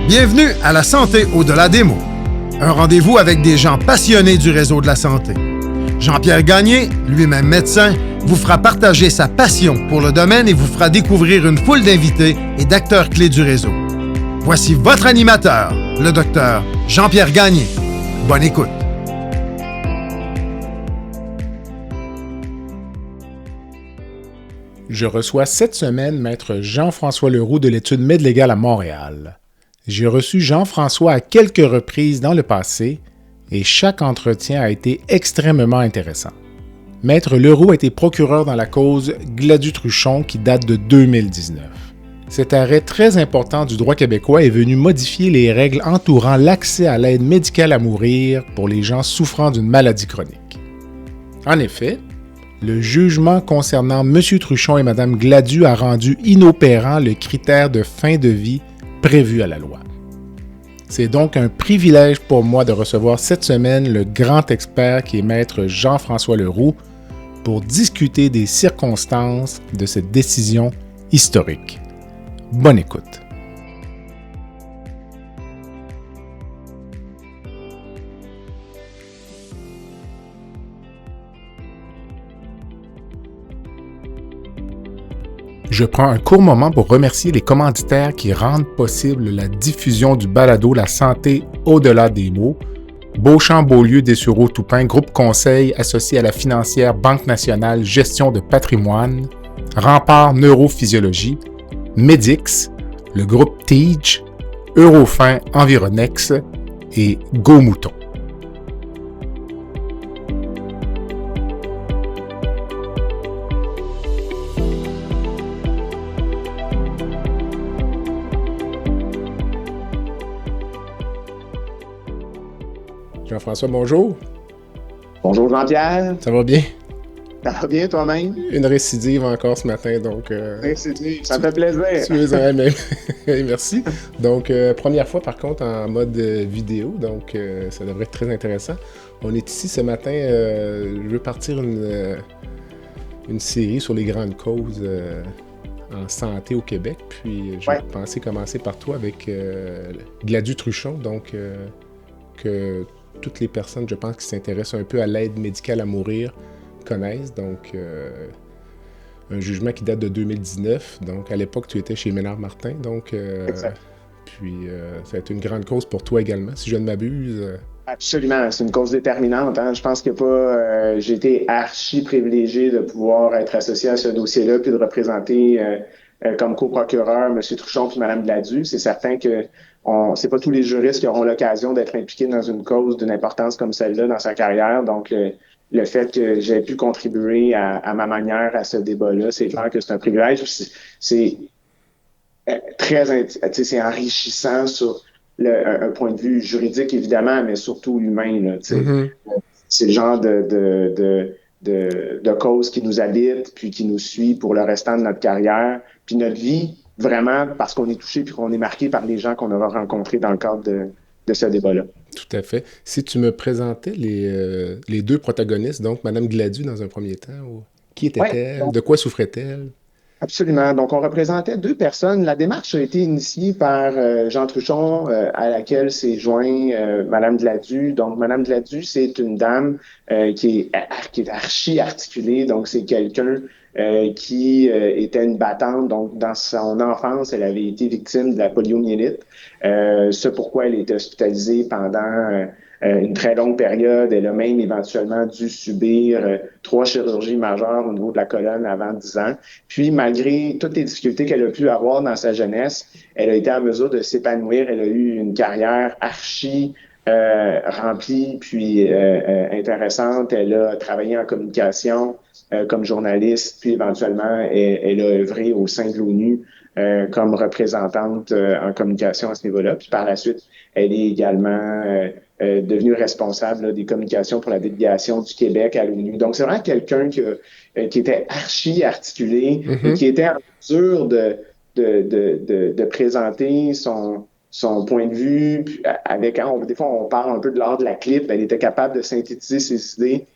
Bienvenue à La Santé au-delà des mots. Un rendez-vous avec des gens passionnés du réseau de la santé. Jean-Pierre Gagné, lui-même médecin, vous fera partager sa passion pour le domaine et vous fera découvrir une foule d'invités et d'acteurs clés du réseau. Voici votre animateur, le docteur Jean-Pierre Gagné. Bonne écoute. Je reçois cette semaine Maître Jean-François Leroux de l'étude Medlégale à Montréal. J'ai reçu Jean-François à quelques reprises dans le passé et chaque entretien a été extrêmement intéressant. Maître Leroux a été procureur dans la cause Gladue-Truchon qui date de 2019. Cet arrêt très important du droit québécois est venu modifier les règles entourant l'accès à l'aide médicale à mourir pour les gens souffrant d'une maladie chronique. En effet, le jugement concernant M. Truchon et Mme Gladue a rendu inopérant le critère de fin de vie prévu à la loi. C'est donc un privilège pour moi de recevoir cette semaine le grand expert qui est Maître Jean-François Leroux pour discuter des circonstances de cette décision historique. Bonne écoute. Je prends un court moment pour remercier les commanditaires qui rendent possible la diffusion du balado La santé au-delà des mots. Beauchamp-Beaulieu Dessureau-Toupin, groupe conseil associé à la financière Banque nationale gestion de patrimoine, Rempart Neurophysiologie, Medix, le groupe Teach, Eurofin Environex et Go Mouton. Jean-François, bonjour. Bonjour Jean-Pierre. Ça va bien? Ça va bien toi-même? Une récidive encore ce matin, donc... Récidive, ça me fait plaisir. Merci. Donc, première fois par contre en mode vidéo, donc ça devrait être très intéressant. On est ici ce matin, je veux partir une série sur les grandes causes en santé au Québec, puis je pensais commencer par toi avec Gladue-Truchon, donc que toutes les personnes, je pense, qui s'intéressent un peu à l'aide médicale à mourir connaissent. Donc, un jugement qui date de 2019. Donc, à l'époque, tu étais chez Ménard-Martin. Donc, puis, ça a été une grande cause pour toi également, si je ne m'abuse. Absolument, c'est une cause déterminante. Hein. Je pense que j'ai été archi privilégié de pouvoir être associé à ce dossier-là puis de représenter comme coprocureur M. Truchon puis Mme Gladue. C'est certain que c'est pas tous les juristes qui auront l'occasion d'être impliqués dans une cause d'une importance comme celle-là dans sa carrière. Donc, le fait que j'ai pu contribuer à ma manière à ce débat-là, c'est clair que c'est un privilège. C'est c'est enrichissant sur un point de vue juridique, évidemment, mais surtout humain. Là, C'est le genre de cause qui nous habite, puis qui nous suit pour le restant de notre carrière, puis notre vie, vraiment, parce qu'on est touché puis qu'on est marqué par les gens qu'on aura rencontrés dans le cadre de ce débat-là. Tout à fait. Si tu me présentais les deux protagonistes, donc Mme Gladue dans un premier temps, qui était-elle? De quoi souffrait-elle? Absolument. Donc, on représentait deux personnes. La démarche a été initiée par Jean Truchon, à laquelle s'est joint Mme Gladue. Donc, Mme Gladue, c'est une dame qui est archi-articulée. Donc, c'est quelqu'un qui était une battante. Donc, dans son enfance, elle avait été victime de la poliomyélite. Ce pourquoi elle était hospitalisée pendant une très longue période. Elle a même éventuellement dû subir 3 chirurgies majeures au niveau de la colonne avant 10 ans. Puis, malgré toutes les difficultés qu'elle a pu avoir dans sa jeunesse, elle a été en mesure de s'épanouir. Elle a eu une carrière archi remplie puis intéressante. Elle a travaillé en communication comme journaliste, puis éventuellement, elle a œuvré au sein de l'ONU comme représentante en communication à ce niveau-là. Puis par la suite, elle est également devenue responsable des communications pour la délégation du Québec à l'ONU. Donc, c'est vraiment quelqu'un qui était archi-articulé et qui était en mesure de présenter son point de vue avec... des fois, on parle un peu de l'art de la clip. Elle était capable de synthétiser ses idées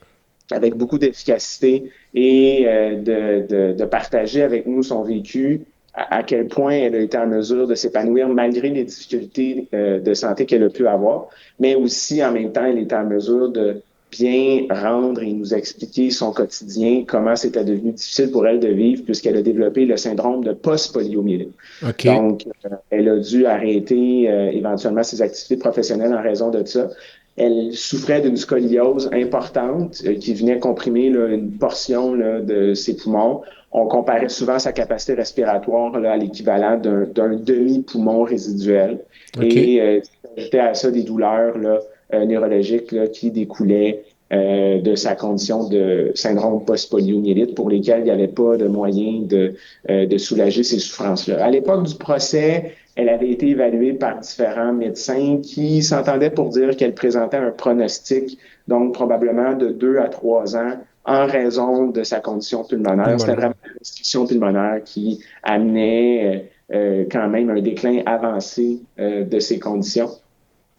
avec beaucoup d'efficacité et de partager avec nous son vécu à quel point elle a été en mesure de s'épanouir malgré les difficultés de santé qu'elle a pu avoir, mais aussi en même temps, elle était en mesure de bien rendre et nous expliquer son quotidien, comment c'était devenu difficile pour elle de vivre puisqu'elle a développé le syndrome de post-poliomyélite. OK. Donc, elle a dû arrêter éventuellement ses activités professionnelles en raison de ça. Elle souffrait d'une scoliose importante qui venait comprimer là, une portion là, de ses poumons. On comparait souvent sa capacité respiratoire là, à l'équivalent d'un demi-poumon résiduel. OK. Et ajoutait à ça des douleurs là, neurologiques là, qui découlaient de sa condition de syndrome post-poliomyélite pour lesquelles il n'y avait pas de moyen de soulager ces souffrances-là. À l'époque du procès, elle avait été évaluée par différents médecins qui s'entendaient pour dire qu'elle présentait un pronostic, donc probablement de 2 à 3 ans, en raison de sa condition pulmonaire. C'était Pulmonaire. vraiment la restriction pulmonaire qui amenait quand même un déclin avancé de ses conditions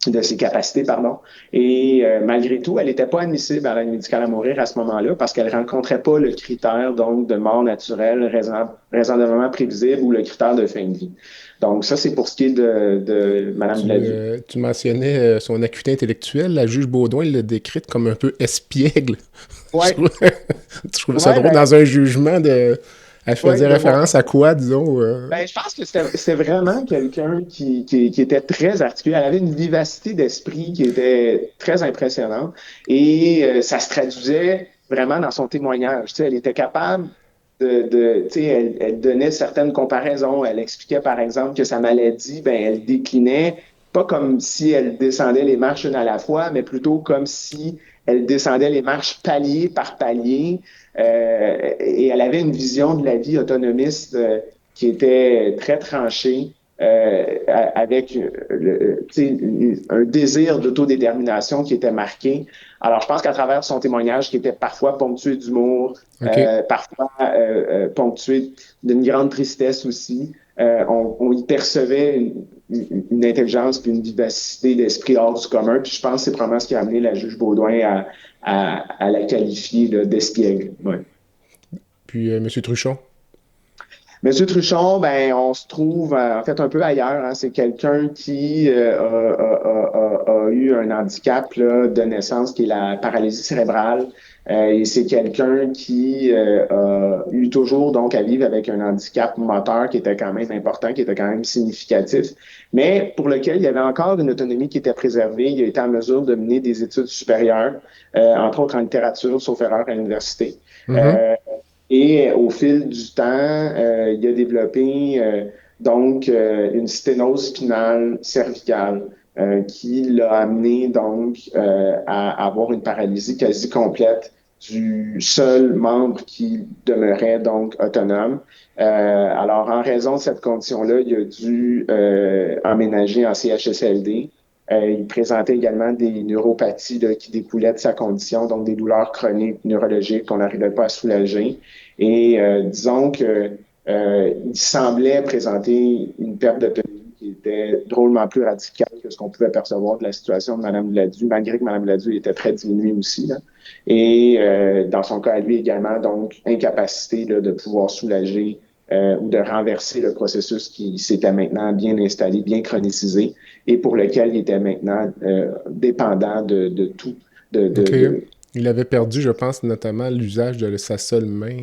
de ses capacités, pardon. Et malgré tout, elle n'était pas admissible à l'aide médicale à mourir à ce moment-là parce qu'elle ne rencontrait pas le critère donc de mort naturelle raisonnablement prévisible ou le critère de fin de vie. Donc ça, c'est pour ce qui est de Mme Gladu. Tu mentionnais son acuité intellectuelle. La juge Baudouin l'a décrite comme un peu espiègle. Je Ouais, trouvais, je trouvais ça ouais, drôle dans un jugement de. Elle ouais, faisait de voir. référence à quoi, disons? Ben, je pense que c'était vraiment quelqu'un qui était très articulé. Elle avait une vivacité d'esprit qui était très impressionnante et ça se traduisait vraiment dans son témoignage. Tu sais, elle était capable tu sais, elle donnait certaines comparaisons. Elle expliquait, par exemple, que sa maladie, ben, elle déclinait pas comme si elle descendait les marches une à la fois, mais plutôt comme si elle descendait les marches palier par palier. Et elle avait une vision de la vie autonomiste qui était très tranchée. Avec un désir d'autodétermination qui était marqué. Alors, je pense qu'à travers son témoignage, qui était parfois ponctué d'humour, OK. parfois ponctué d'une grande tristesse aussi, on y percevait une intelligence puis une vivacité d'esprit hors du commun. Puis je pense que c'est probablement ce qui a amené la juge Baudouin à la qualifier d'espiègle. Ouais. Puis, M. Truchon. Monsieur Truchon, ben, on se trouve en fait un peu ailleurs. Hein. C'est quelqu'un qui a eu un handicap là, de naissance qui est la paralysie cérébrale. Et c'est quelqu'un qui a eu toujours donc à vivre avec un handicap moteur qui était quand même important, qui était quand même significatif, mais pour lequel il y avait encore une autonomie qui était préservée. Il a été en mesure de mener des études supérieures, entre autres en littérature, sauf erreur à l'université. Mhm. Euh, et au fil du temps, il a développé donc une sténose spinale cervicale qui l'a amené donc à avoir une paralysie quasi complète du seul membre qui demeurait donc autonome. Alors, en raison de cette condition-là, il a dû emménager en CHSLD. Il présentait également des neuropathies là, qui découlaient de sa condition, donc des douleurs chroniques neurologiques qu'on n'arrivait pas à soulager. Et disons que il semblait présenter une perte d'autonomie qui était drôlement plus radicale que ce qu'on pouvait percevoir de la situation de Mme Gladu, malgré que Mme Gladu était très diminuée aussi. Là. Et dans son cas, lui également, donc, incapacité là, de pouvoir soulager ou de renverser le processus qui s'était maintenant bien installé, bien chronicisé, et pour lequel il était maintenant dépendant de tout. OK. Il avait perdu, je pense, notamment l'usage de sa seule main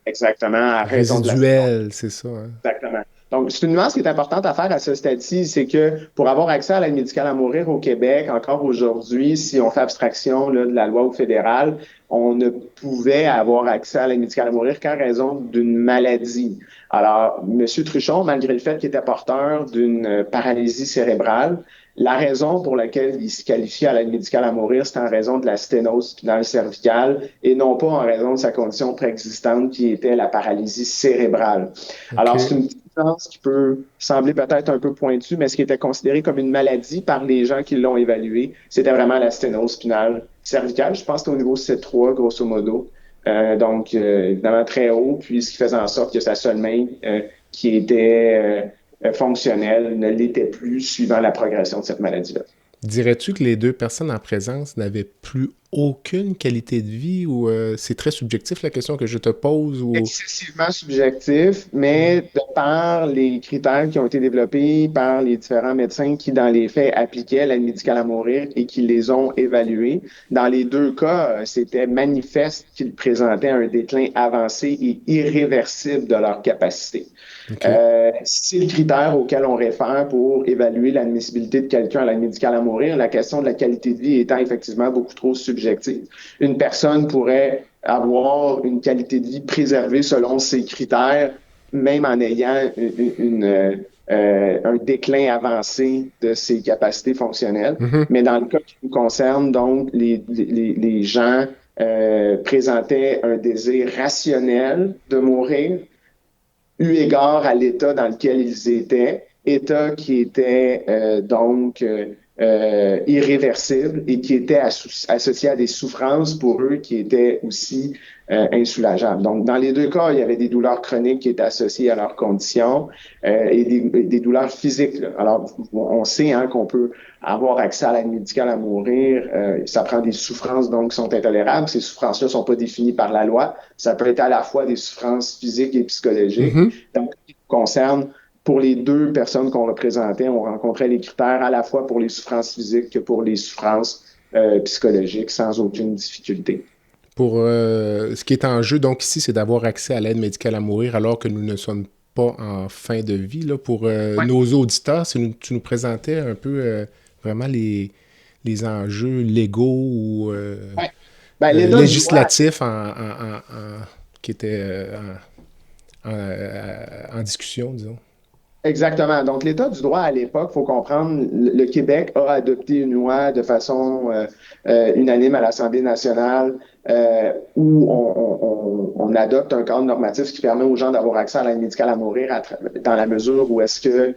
Exactement, à raison de la résiduelle, c'est ça. Hein? Exactement. Donc, c'est une nuance qui est importante à faire à ce stade-ci, c'est que pour avoir accès à l'aide médicale à mourir au Québec, encore aujourd'hui, si on fait abstraction là, de la loi au fédéral, on ne pouvait avoir accès à l'aide médicale à mourir qu'en raison d'une maladie. Alors, M. Truchon, malgré le fait qu'il était porteur d'une paralysie cérébrale, la raison pour laquelle il se qualifie à l'aide médicale à mourir, c'est en raison de la sténose spinale cervicale et non pas en raison de sa condition préexistante qui était la paralysie cérébrale. Alors, c'est OK. une différence qui peut sembler peut-être un peu pointue, mais ce qui était considéré comme une maladie par les gens qui l'ont évalué, c'était vraiment la sténose spinale cervicale. Je pense que c'était au niveau C3, grosso modo. Donc, évidemment, très haut, puis ce qui faisait en sorte que sa seule main qui était fonctionnelle ne l'était plus suivant la progression de cette maladie-là. Dirais-tu que les deux personnes en présence n'avaient plus aucune qualité de vie ou c'est très subjectif la question que je te pose ou... Excessivement subjectif, mais de par les critères qui ont été développés par les différents médecins qui, dans les faits, appliquaient l'aide médicale à mourir et qui les ont évalués. Dans les deux cas, c'était manifeste qu'ils présentaient un déclin avancé et irréversible de leur capacité. OK. C'est le critère auquel on réfère pour évaluer l'admissibilité de quelqu'un à l'aide médicale à mourir. La question de la qualité de vie étant effectivement beaucoup trop subjective. Une personne pourrait avoir une qualité de vie préservée selon ces critères, même en ayant un déclin avancé de ses capacités fonctionnelles. Mhm. Mais dans le cas qui nous concerne, donc, les gens présentaient un désir rationnel de mourir, eu égard à l'état dans lequel ils étaient, état qui était irréversible et qui était associé à des souffrances pour eux qui étaient aussi insoulageables. Donc, dans les deux cas, il y avait des douleurs chroniques qui étaient associées à leurs conditions et des douleurs physiques. Là. Alors, on sait qu'on peut avoir accès à l'aide médicale à mourir. Ça prend des souffrances donc qui sont intolérables. Ces souffrances-là ne sont pas définies par la loi. Ça peut être à la fois des souffrances physiques et psychologiques. Mhm. Donc, ce qui concerne pour les deux personnes qu'on représentait, on rencontrait les critères à la fois pour les souffrances physiques que pour les souffrances psychologiques sans aucune difficulté. Pour ce qui est en jeu, donc ici, c'est d'avoir accès à l'aide médicale à mourir alors que nous ne sommes pas en fin de vie. Là, pour nos auditeurs, si tu nous présentais un peu vraiment les enjeux légaux ou législatifs qui étaient en discussion, disons. Exactement. Donc, l'état du droit à l'époque, il faut comprendre, le Québec a adopté une loi de façon unanime à l'Assemblée nationale où on adopte un cadre normatif qui permet aux gens d'avoir accès à l'aide médicale à mourir dans la mesure où est-ce que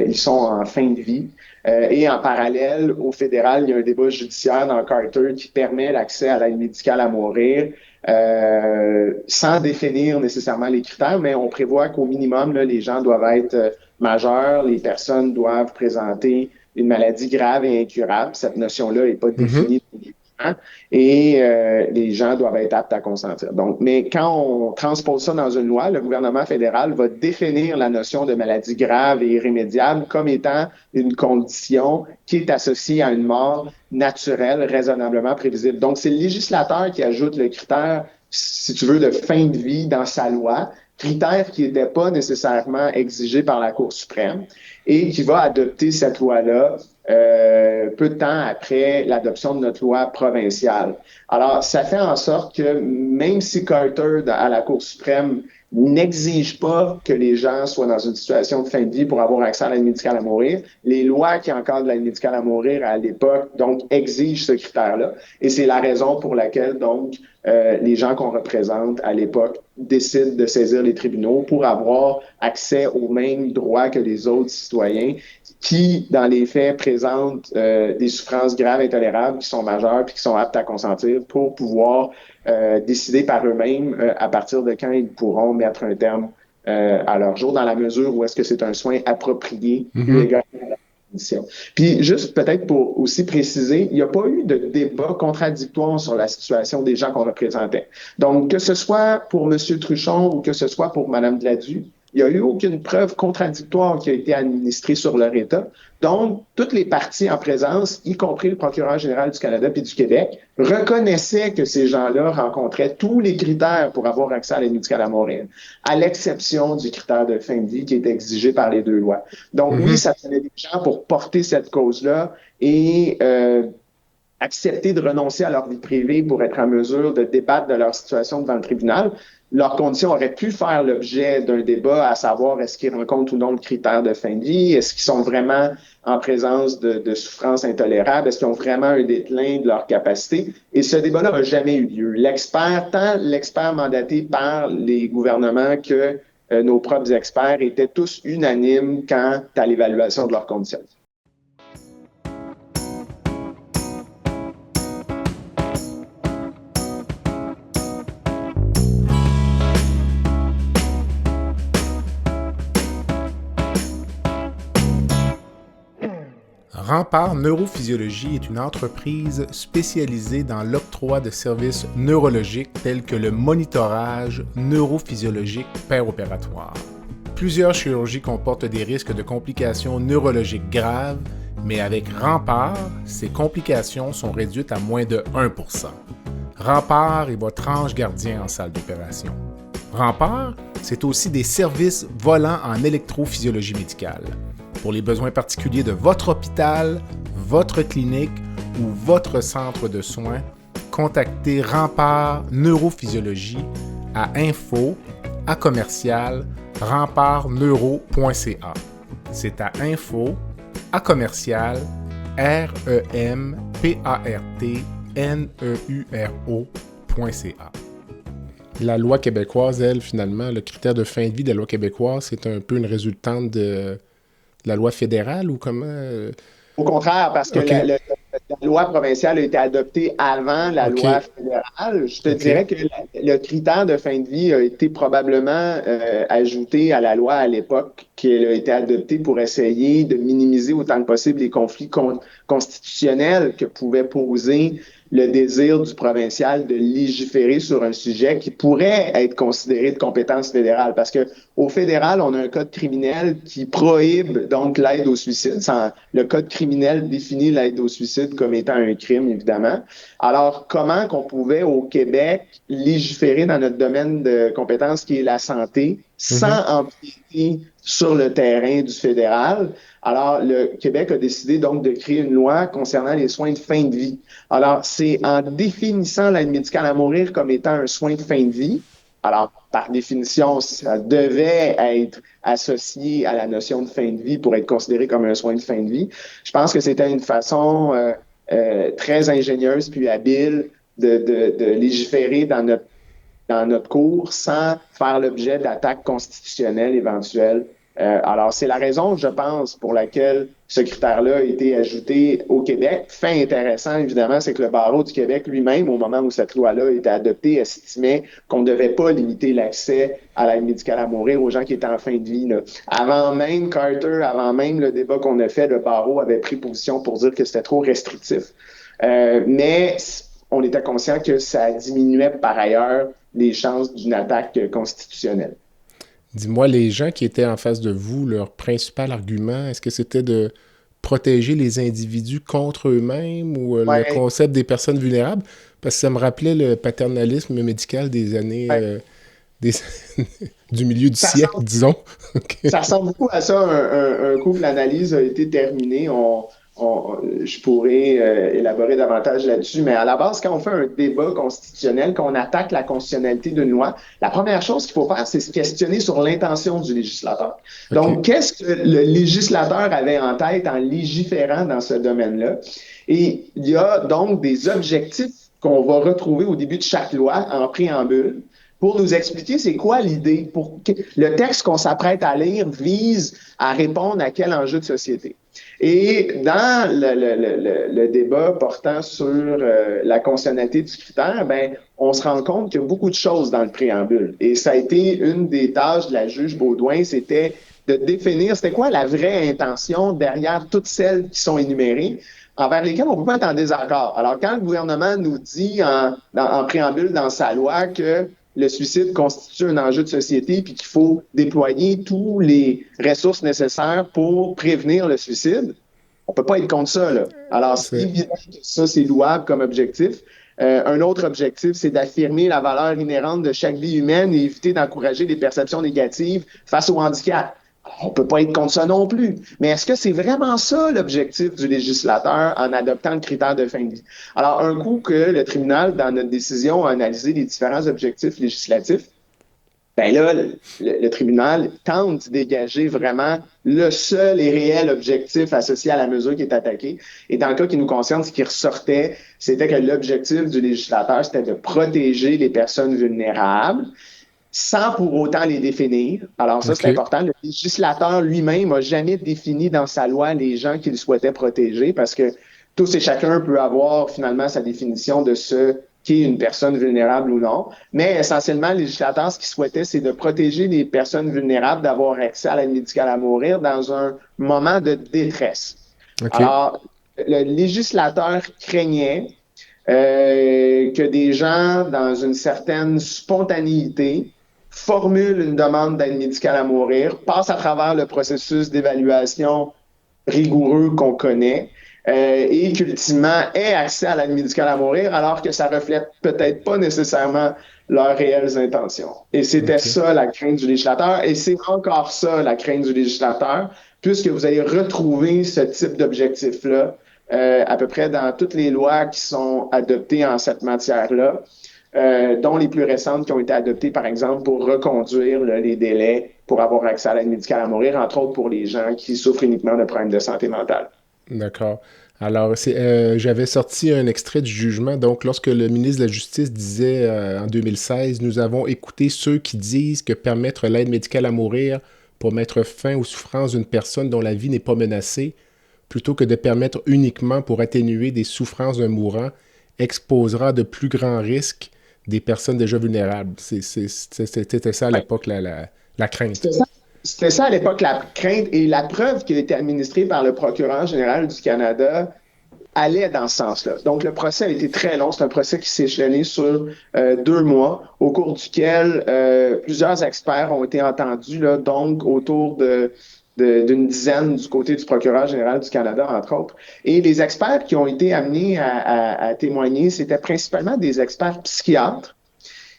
ils sont en fin de vie. Et en parallèle, au fédéral, il y a un débat judiciaire dans Carter qui permet l'accès à l'aide médicale à mourir. Sans définir nécessairement les critères, mais on prévoit qu'au minimum, là, les gens doivent être majeurs, les personnes doivent présenter une maladie grave et incurable. Cette notion-là n'est pas définie et les gens doivent être aptes à consentir. Donc, mais quand on transpose ça dans une loi, le gouvernement fédéral va définir la notion de maladie grave et irrémédiable comme étant une condition qui est associée à une mort naturelle, raisonnablement prévisible. Donc, c'est le législateur qui ajoute le critère, si tu veux, de fin de vie dans sa loi, critère qui n'était pas nécessairement exigé par la Cour suprême et qui va adopter cette loi-là peu de temps après l'adoption de notre loi provinciale. Alors, ça fait en sorte que même si Carter, à la Cour suprême, n'exige pas que les gens soient dans une situation de fin de vie pour avoir accès à l'aide médicale à mourir, les lois qui encadrent l'aide médicale à mourir à l'époque, donc, exigent ce critère-là. Et c'est la raison pour laquelle, donc, les gens qu'on représente à l'époque décident de saisir les tribunaux pour avoir accès aux mêmes droits que les autres citoyens qui, dans les faits, présentent des souffrances graves et intolérables qui sont majeures puis qui sont aptes à consentir pour pouvoir décider par eux-mêmes à partir de quand ils pourront mettre un terme à leur jour dans la mesure où est-ce que c'est un soin approprié légalement à la condition. Puis juste peut-être pour aussi préciser, il n'y a pas eu de débat contradictoire sur la situation des gens qu'on représentait. Donc, que ce soit pour M. Truchon ou que ce soit pour Mme Gladu, il n'y a eu aucune preuve contradictoire qui a été administrée sur leur état. Donc, toutes les parties en présence, y compris le procureur général du Canada et du Québec, reconnaissaient que ces gens-là rencontraient tous les critères pour avoir accès à l'aide médicale à mourir, à l'exception du critère de fin de vie qui est exigé par les deux lois. Donc, oui, ça prenait des gens pour porter cette cause-là et accepter de renoncer à leur vie privée pour être en mesure de débattre de leur situation devant le tribunal. Leurs conditions auraient pu faire l'objet d'un débat, à savoir est-ce qu'ils rencontrent ou non le critère de fin de vie, est-ce qu'ils sont vraiment en présence de souffrances intolérables, est-ce qu'ils ont vraiment un déclin de leur capacité. Et ce débat-là n'a jamais eu lieu. Tant l'expert mandaté par les gouvernements que nos propres experts étaient tous unanimes quant à l'évaluation de leurs conditions. Rempart Neurophysiologie est une entreprise spécialisée dans l'octroi de services neurologiques tels que le monitorage neurophysiologique péropératoire. Plusieurs chirurgies comportent des risques de complications neurologiques graves, mais avec Rempart, ces complications sont réduites à moins de 1%. Rempart est votre ange gardien en salle d'opération. Rempart, c'est aussi des services volants en électrophysiologie médicale. Pour les besoins particuliers de votre hôpital, votre clinique ou votre centre de soins, contactez Rempart Neurophysiologie à info@rempartneuro.ca. C'est à info@rempartneuro.ca. La loi québécoise, elle, finalement, le critère de fin de vie de la loi québécoise, c'est un peu une résultante de la loi fédérale ou comment? Au contraire, parce que Okay. la loi provinciale a été adoptée avant la loi fédérale. Je te dirais que le critère de fin de vie a été probablement ajouté à la loi à l'époque, qui a été adoptée pour essayer de minimiser autant que possible les conflits constitutionnels que pouvait poser le désir du provincial de légiférer sur un sujet qui pourrait être considéré de compétence fédérale. Parce que au fédéral, on a un code criminel qui prohibe donc l'aide au suicide. Le code criminel définit l'aide au suicide comme étant un crime, évidemment. Alors, comment qu'on pouvait au Québec légiférer dans notre domaine de compétence qui est la santé sans empiéter sur le terrain du fédéral? Alors, le Québec a décidé donc de créer une loi concernant les soins de fin de vie. Alors, c'est en définissant l'aide médicale à mourir comme étant un soin de fin de vie. Alors, par définition, ça devait être associé à la notion de fin de vie pour être considéré comme un soin de fin de vie. Je pense que c'était une façon très ingénieuse puis habile de légiférer dans notre cours sans faire l'objet d'attaques constitutionnelles éventuelles. Alors, c'est la raison, je pense, pour laquelle ce critère-là a été ajouté au Québec. Fait intéressant, évidemment, c'est que le barreau du Québec lui-même, au moment où cette loi-là a été adoptée, estimait qu'on ne devait pas limiter l'accès à l'aide médicale à mourir aux gens qui étaient en fin de vie, là. Avant même Carter, avant même le débat qu'on a fait, le barreau avait pris position pour dire que c'était trop restrictif. Mais on était conscient que ça diminuait par ailleurs les chances d'une attaque constitutionnelle. Dis-moi, les gens qui étaient en face de vous, leur principal argument, est-ce que c'était de protéger les individus contre eux-mêmes ou le concept des personnes vulnérables? Parce que ça me rappelait le paternalisme médical des années du milieu du siècle, disons. Ça ressemble beaucoup à ça. Un coup que l'analyse a été terminée, je pourrais élaborer davantage là-dessus, mais à la base, quand on fait un débat constitutionnel, qu'on attaque la constitutionnalité d'une loi, la première chose qu'il faut faire, c'est se questionner sur l'intention du législateur. Donc, qu'est-ce que le législateur avait en tête en légiférant dans ce domaine-là? Et il y a donc des objectifs qu'on va retrouver au début de chaque loi en préambule pour nous expliquer c'est quoi l'idée. Le texte qu'on s'apprête à lire vise à répondre à quel enjeu de société. Et dans le débat portant sur la constitutionnalité du critère, on se rend compte qu'il y a beaucoup de choses dans le préambule. Et ça a été une des tâches de la juge Beaudoin, c'était de définir c'était quoi la vraie intention derrière toutes celles qui sont énumérées, envers lesquelles on peut pas être en désaccord. Alors, quand le gouvernement nous dit en préambule dans sa loi que le suicide constitue un enjeu de société puis qu'il faut déployer tous les ressources nécessaires pour prévenir le suicide, on peut pas être contre ça, là. Alors, c'est évident que ça, c'est louable comme objectif. Un autre objectif, c'est d'affirmer la valeur inhérente de chaque vie humaine et éviter d'encourager des perceptions négatives face au handicap. On peut pas être contre ça non plus. Mais est-ce que c'est vraiment ça l'objectif du législateur en adoptant le critère de fin de vie? Alors, un coup que le tribunal, dans notre décision, a analysé les différents objectifs législatifs, là, le tribunal tente de dégager vraiment le seul et réel objectif associé à la mesure qui est attaquée. Et dans le cas qui nous concerne, ce qui ressortait, c'était que l'objectif du législateur, c'était de protéger les personnes vulnérables, sans pour autant les définir. Alors ça, c'est important. Le législateur lui-même n'a jamais défini dans sa loi les gens qu'il souhaitait protéger parce que tous et chacun peut avoir finalement sa définition de ce qu'est une personne vulnérable ou non. Mais essentiellement, le législateur, ce qu'il souhaitait, c'est de protéger les personnes vulnérables d'avoir accès à l'aide médicale à mourir dans un moment de détresse. OK. Alors, le législateur craignait que des gens, dans une certaine spontanéité, formulent une demande d'aide médicale à mourir, passent à travers le processus d'évaluation rigoureux qu'on connaît et qu'ultimement aient accès à l'aide médicale à mourir alors que ça reflète peut-être pas nécessairement leurs réelles intentions. Et c'était OK. ça la crainte du législateur et c'est encore ça la crainte du législateur puisque vous allez retrouver ce type d'objectif-là à peu près dans toutes les lois qui sont adoptées en cette matière-là, dont les plus récentes qui ont été adoptées, par exemple, pour reconduire là, les délais pour avoir accès à l'aide médicale à mourir, entre autres pour les gens qui souffrent uniquement de problèmes de santé mentale. D'accord. Alors, j'avais sorti un extrait du jugement. Donc, lorsque le ministre de la Justice disait en 2016, nous avons écouté ceux qui disent que permettre l'aide médicale à mourir pour mettre fin aux souffrances d'une personne dont la vie n'est pas menacée, plutôt que de permettre uniquement pour atténuer des souffrances d'un mourant, exposera de plus grands risques des personnes déjà vulnérables. C'était ça à Ouais. l'époque, la crainte. C'était ça. C'était ça à l'époque la crainte et la preuve qui a été administrée par le procureur général du Canada allait dans ce sens-là. Donc, le procès a été très long. C'est un procès qui s'est échelonné sur 2 mois, au cours duquel plusieurs experts ont été entendus, là, donc autour d'une dizaine du côté du procureur général du Canada, entre autres. Et les experts qui ont été amenés à témoigner, c'était principalement des experts psychiatres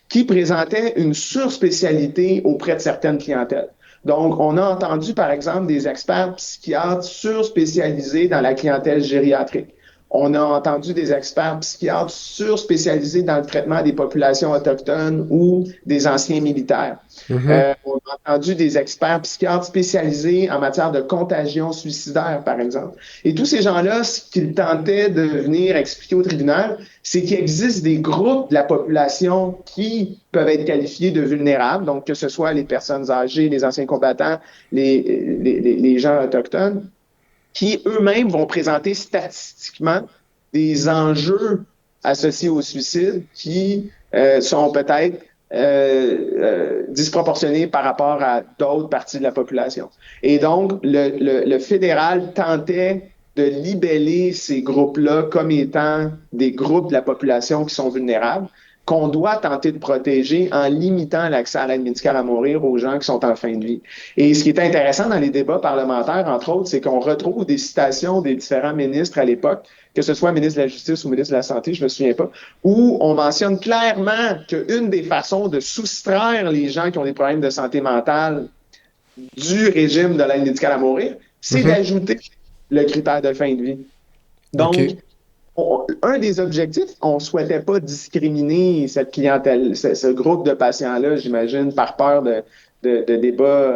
qui présentaient une surspécialité auprès de certaines clientèles. Donc, on a entendu, par exemple, des experts psychiatres surspécialisés dans la clientèle gériatrique. On a entendu des experts psychiatres surspécialisés dans le traitement des populations autochtones ou des anciens militaires. Mhm. On a entendu des experts psychiatres spécialisés en matière de contagion suicidaire, par exemple. Et tous ces gens-là, ce qu'ils tentaient de venir expliquer au tribunal, c'est qu'il existe des groupes de la population qui peuvent être qualifiés de vulnérables, donc que ce soit les personnes âgées, les anciens combattants, les gens autochtones, qui eux-mêmes vont présenter statistiquement des enjeux associés au suicide qui sont peut-être disproportionnés par rapport à d'autres parties de la population. Et donc, le fédéral tentait de libeller ces groupes-là comme étant des groupes de la population qui sont vulnérables, qu'on doit tenter de protéger en limitant l'accès à l'aide médicale à mourir aux gens qui sont en fin de vie. Et ce qui est intéressant dans les débats parlementaires, entre autres, c'est qu'on retrouve des citations des différents ministres à l'époque, que ce soit ministre de la Justice ou ministre de la Santé, je me souviens pas, où on mentionne clairement qu'une des façons de soustraire les gens qui ont des problèmes de santé mentale du régime de l'aide médicale à mourir, c'est Mhm. d'ajouter le critère de fin de vie. Donc, OK. un des objectifs, on ne souhaitait pas discriminer cette clientèle, ce groupe de patients-là, j'imagine, par peur de débats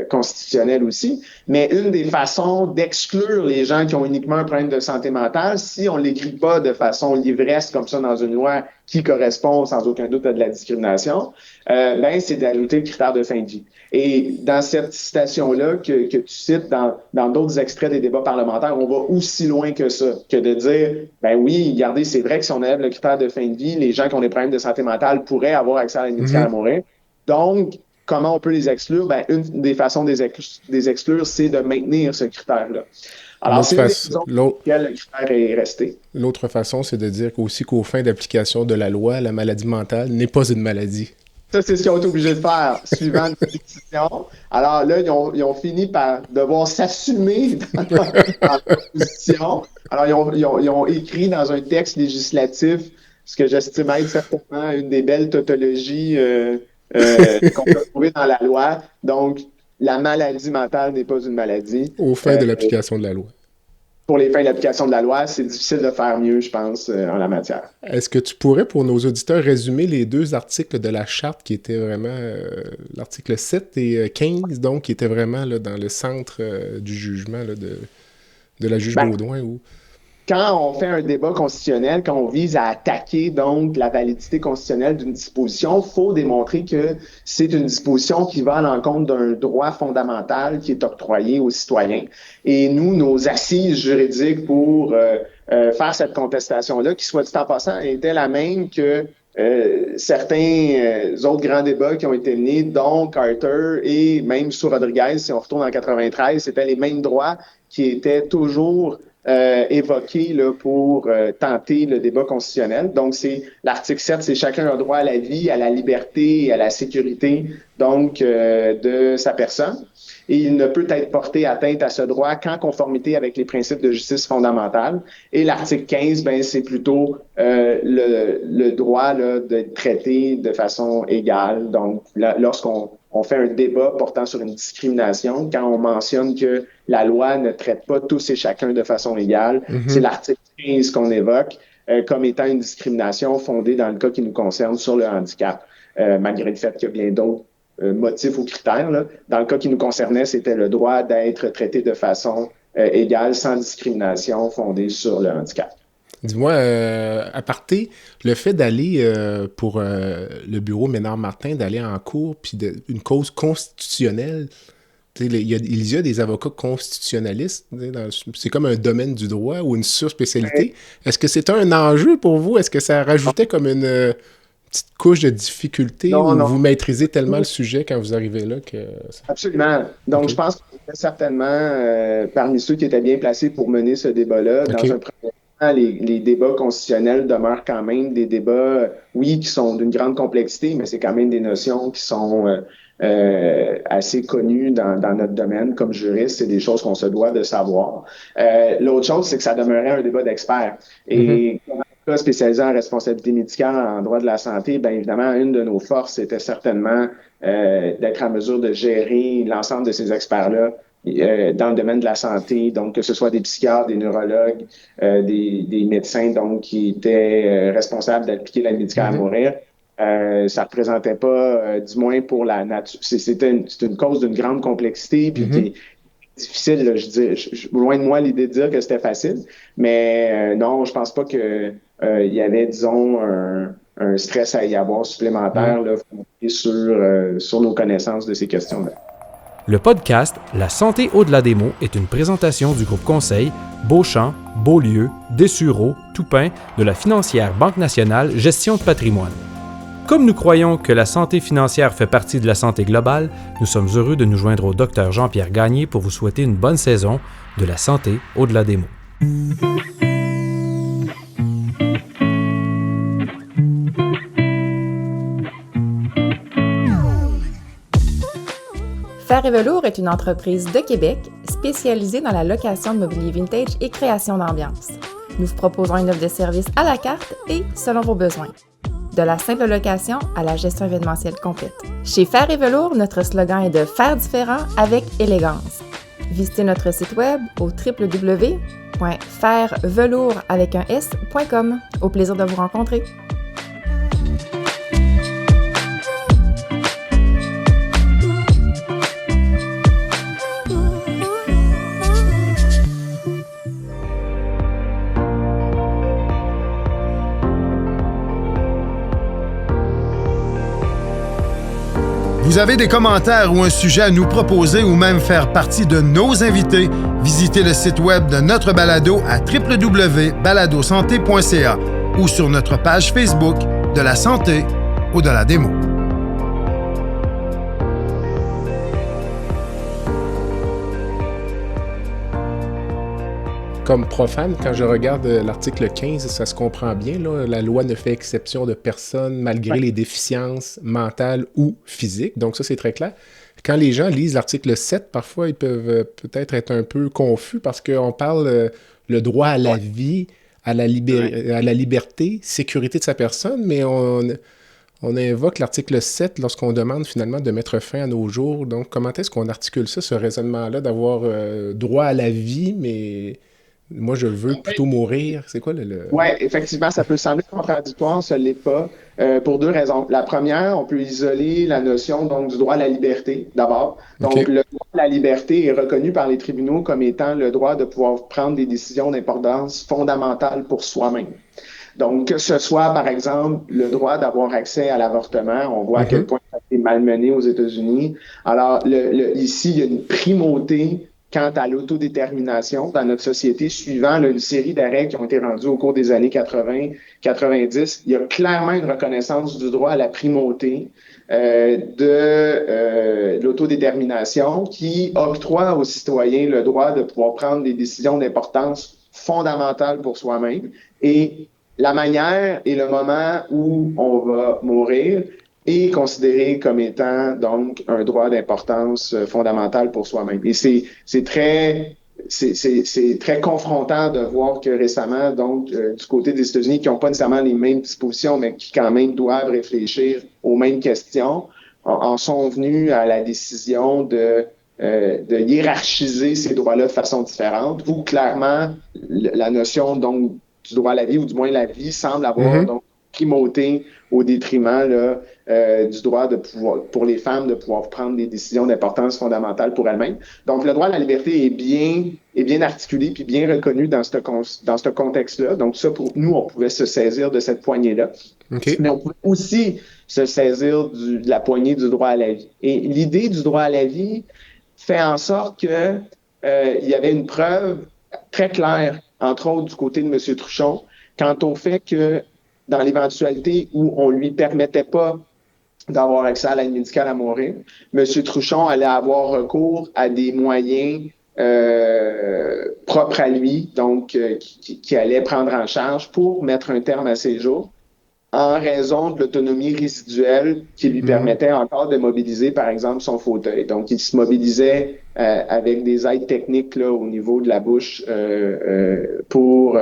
constitutionnels aussi. Mais une des façons d'exclure les gens qui ont uniquement un problème de santé mentale, si on ne l'écrit pas de façon livresse comme ça dans une loi qui correspond sans aucun doute à de la discrimination, ben, c'est d'ajouter le critère de fin de vie. Et dans cette citation-là que tu cites dans d'autres extraits des débats parlementaires, on va aussi loin que ça, que de dire, ben oui, regardez, c'est vrai que si on enlève le critère de fin de vie, les gens qui ont des problèmes de santé mentale pourraient avoir accès à l'aide médicale à Mhm. mourir. Donc, comment on peut les exclure? Ben, une des façons de les exclure, c'est de maintenir ce critère-là. Alors, L'autre c'est une des façon, raisons pour lesquelles le critère est resté. l'autre façon, c'est de dire aussi qu'aux fins d'application de la loi, la maladie mentale n'est pas une maladie. Ça, c'est ce qu'ils ont été obligés de faire, suivant une pétition. Alors là, ils ont fini par devoir s'assumer dans leur position. Alors, ils ont écrit dans un texte législatif ce que j'estime être certainement une des belles tautologies qu'on peut trouver dans la loi. Donc, la maladie mentale n'est pas une maladie. Aux fins de l'application de la loi. Pour les fins d'application de la loi, c'est difficile de faire mieux, je pense, en la matière. Est-ce que tu pourrais, pour nos auditeurs, résumer les deux articles de la charte qui étaient vraiment l'article 7 et 15, donc, qui étaient vraiment là, dans le centre du jugement là, de la juge Ben, Baudouin? Ou... quand on fait un débat constitutionnel, quand on vise à attaquer donc la validité constitutionnelle d'une disposition, il faut démontrer que c'est une disposition qui va à l'encontre d'un droit fondamental qui est octroyé aux citoyens. Et nous, nos assises juridiques pour faire cette contestation-là, qui soit dit en passant, était la même que certains autres grands débats qui ont été menés, dont Carter et même sous Rodriguez, si on retourne en 93, c'était les mêmes droits qui était toujours évoqué là, pour tenter le débat constitutionnel. Donc, c'est l'article 7, c'est chacun a droit à la vie, à la liberté et à la sécurité donc de sa personne. Et il ne peut être porté atteinte à ce droit qu'en conformité avec les principes de justice fondamentale. Et l'article 15, ben, c'est plutôt le droit là, d'être traité de façon égale. Donc, lorsqu'on fait un débat portant sur une discrimination, quand on mentionne que la loi ne traite pas tous et chacun de façon égale, c'est l'article 15 qu'on évoque comme étant une discrimination fondée dans le cas qui nous concerne sur le handicap, malgré le fait qu'il y a bien d'autres motifs ou critères. Là. Dans le cas qui nous concernait, c'était le droit d'être traité de façon égale, sans discrimination fondée sur le handicap. Dis-moi, à parté, le fait d'aller pour le bureau Ménard-Martin, d'aller en cours, puis une cause constitutionnelle, il y a des avocats constitutionnalistes, c'est comme un domaine du droit ou une surspécialité. Ouais. Est-ce que c'est un enjeu pour vous? Est-ce que ça rajoutait comme une petite couche de difficulté ou vous maîtrisez tellement le sujet quand vous arrivez là que... Absolument. Donc, je pense qu'on était certainement parmi ceux qui étaient bien placés pour mener ce débat-là. Dans un premier temps, les débats constitutionnels demeurent quand même des débats, oui, qui sont d'une grande complexité, mais c'est quand même des notions qui sont assez connues dans notre domaine comme juriste. C'est des choses qu'on se doit de savoir. L'autre chose, c'est que ça demeurait un débat d'experts. Et spécialisé en responsabilité médicale en droit de la santé, bien évidemment, une de nos forces c'était certainement d'être en mesure de gérer l'ensemble de ces experts-là dans le domaine de la santé, donc que ce soit des psychiatres, des neurologues, des médecins donc qui étaient responsables d'appliquer l'aide médicale à mourir. Ça représentait pas, du moins pour la nature, c'est une cause d'une grande complexité, puis qui est difficile, là, loin de moi l'idée de dire que c'était facile, mais non, je pense pas que il y avait, disons, un stress à y avoir supplémentaire là, sur nos connaissances de ces questions-là. Le podcast La santé au-delà des mots est une présentation du groupe conseil Beauchamp, Beaulieu, Dessureau, Toupin de la financière Banque nationale Gestion de patrimoine. Comme nous croyons que la santé financière fait partie de la santé globale, nous sommes heureux de nous joindre au Dr Jean-Pierre Gagné pour vous souhaiter une bonne saison de la santé au-delà des mots. Fer et Velours est une entreprise de Québec spécialisée dans la location de mobilier vintage et création d'ambiance. Nous vous proposons une offre de service à la carte et selon vos besoins. De la simple location à la gestion événementielle complète. Chez Fer et Velours, notre slogan est de faire différent avec élégance. Visitez notre site web au www.fervelours.com. Au plaisir de vous rencontrer. Vous avez des commentaires ou un sujet à nous proposer ou même faire partie de nos invités, visitez le site web de notre balado à www.baladosanté.ca ou sur notre page Facebook de la santé au-delà des mots. Comme profane, quand je regarde l'article 15, ça se comprend bien. Là, la loi ne fait exception de personne malgré les déficiences mentales ou physiques. Donc ça, c'est très clair. Quand les gens lisent l'article 7, parfois, ils peuvent peut-être être un peu confus parce qu'on parle le droit à la vie, à la liberté, sécurité de sa personne, mais on invoque l'article 7 lorsqu'on demande finalement de mettre fin à nos jours. Donc, comment est-ce qu'on articule ça, ce raisonnement-là, d'avoir droit à la vie, mais... Moi, je veux plutôt mourir. C'est quoi le... Oui, effectivement, ça peut sembler contradictoire, ça ne l'est pas, pour deux raisons. La première, on peut isoler la notion donc du droit à la liberté, d'abord. Donc, le droit à la liberté est reconnu par les tribunaux comme étant le droit de pouvoir prendre des décisions d'importance fondamentale pour soi-même. Donc, que ce soit, par exemple, le droit d'avoir accès à l'avortement, on voit à quel point ça a été malmené aux États-Unis. Alors, ici, il y a une primauté quant à l'autodétermination dans notre société, suivant là, une série d'arrêts qui ont été rendus au cours des années 80-90. Il y a clairement une reconnaissance du droit à la primauté de l'autodétermination qui octroie aux citoyens le droit de pouvoir prendre des décisions d'importance fondamentale pour soi-même. Et la manière et le moment où on va mourir est considéré comme étant donc un droit d'importance fondamentale pour soi-même. Et c'est très confrontant de voir que récemment, donc, du côté des États-Unis, qui n'ont pas nécessairement les mêmes dispositions, mais qui quand même doivent réfléchir aux mêmes questions, en sont venus à la décision de hiérarchiser ces droits-là de façon différente, où clairement, la notion donc du droit à la vie, ou du moins la vie, semble avoir donc primauté au détriment là, du droit de pouvoir, pour les femmes de pouvoir prendre des décisions d'importance fondamentale pour elles-mêmes. Donc, le droit à la liberté est bien articulé puis bien reconnu dans ce contexte-là. Donc, ça, pour nous, on pouvait se saisir de cette poignée-là. Okay. Mais on pouvait aussi se saisir de la poignée du droit à la vie. Et l'idée du droit à la vie fait en sorte que il y avait une preuve très claire, entre autres du côté de M. Truchon, quant au fait que dans l'éventualité où on lui permettait pas d'avoir accès à l'aide médicale à mourir, M. Truchon allait avoir recours à des moyens propres à lui, donc qui allait prendre en charge pour mettre un terme à ses jours, en raison de l'autonomie résiduelle qui lui permettait encore de mobiliser, par exemple, son fauteuil. Donc, il se mobilisait avec des aides techniques là, au niveau de la bouche pour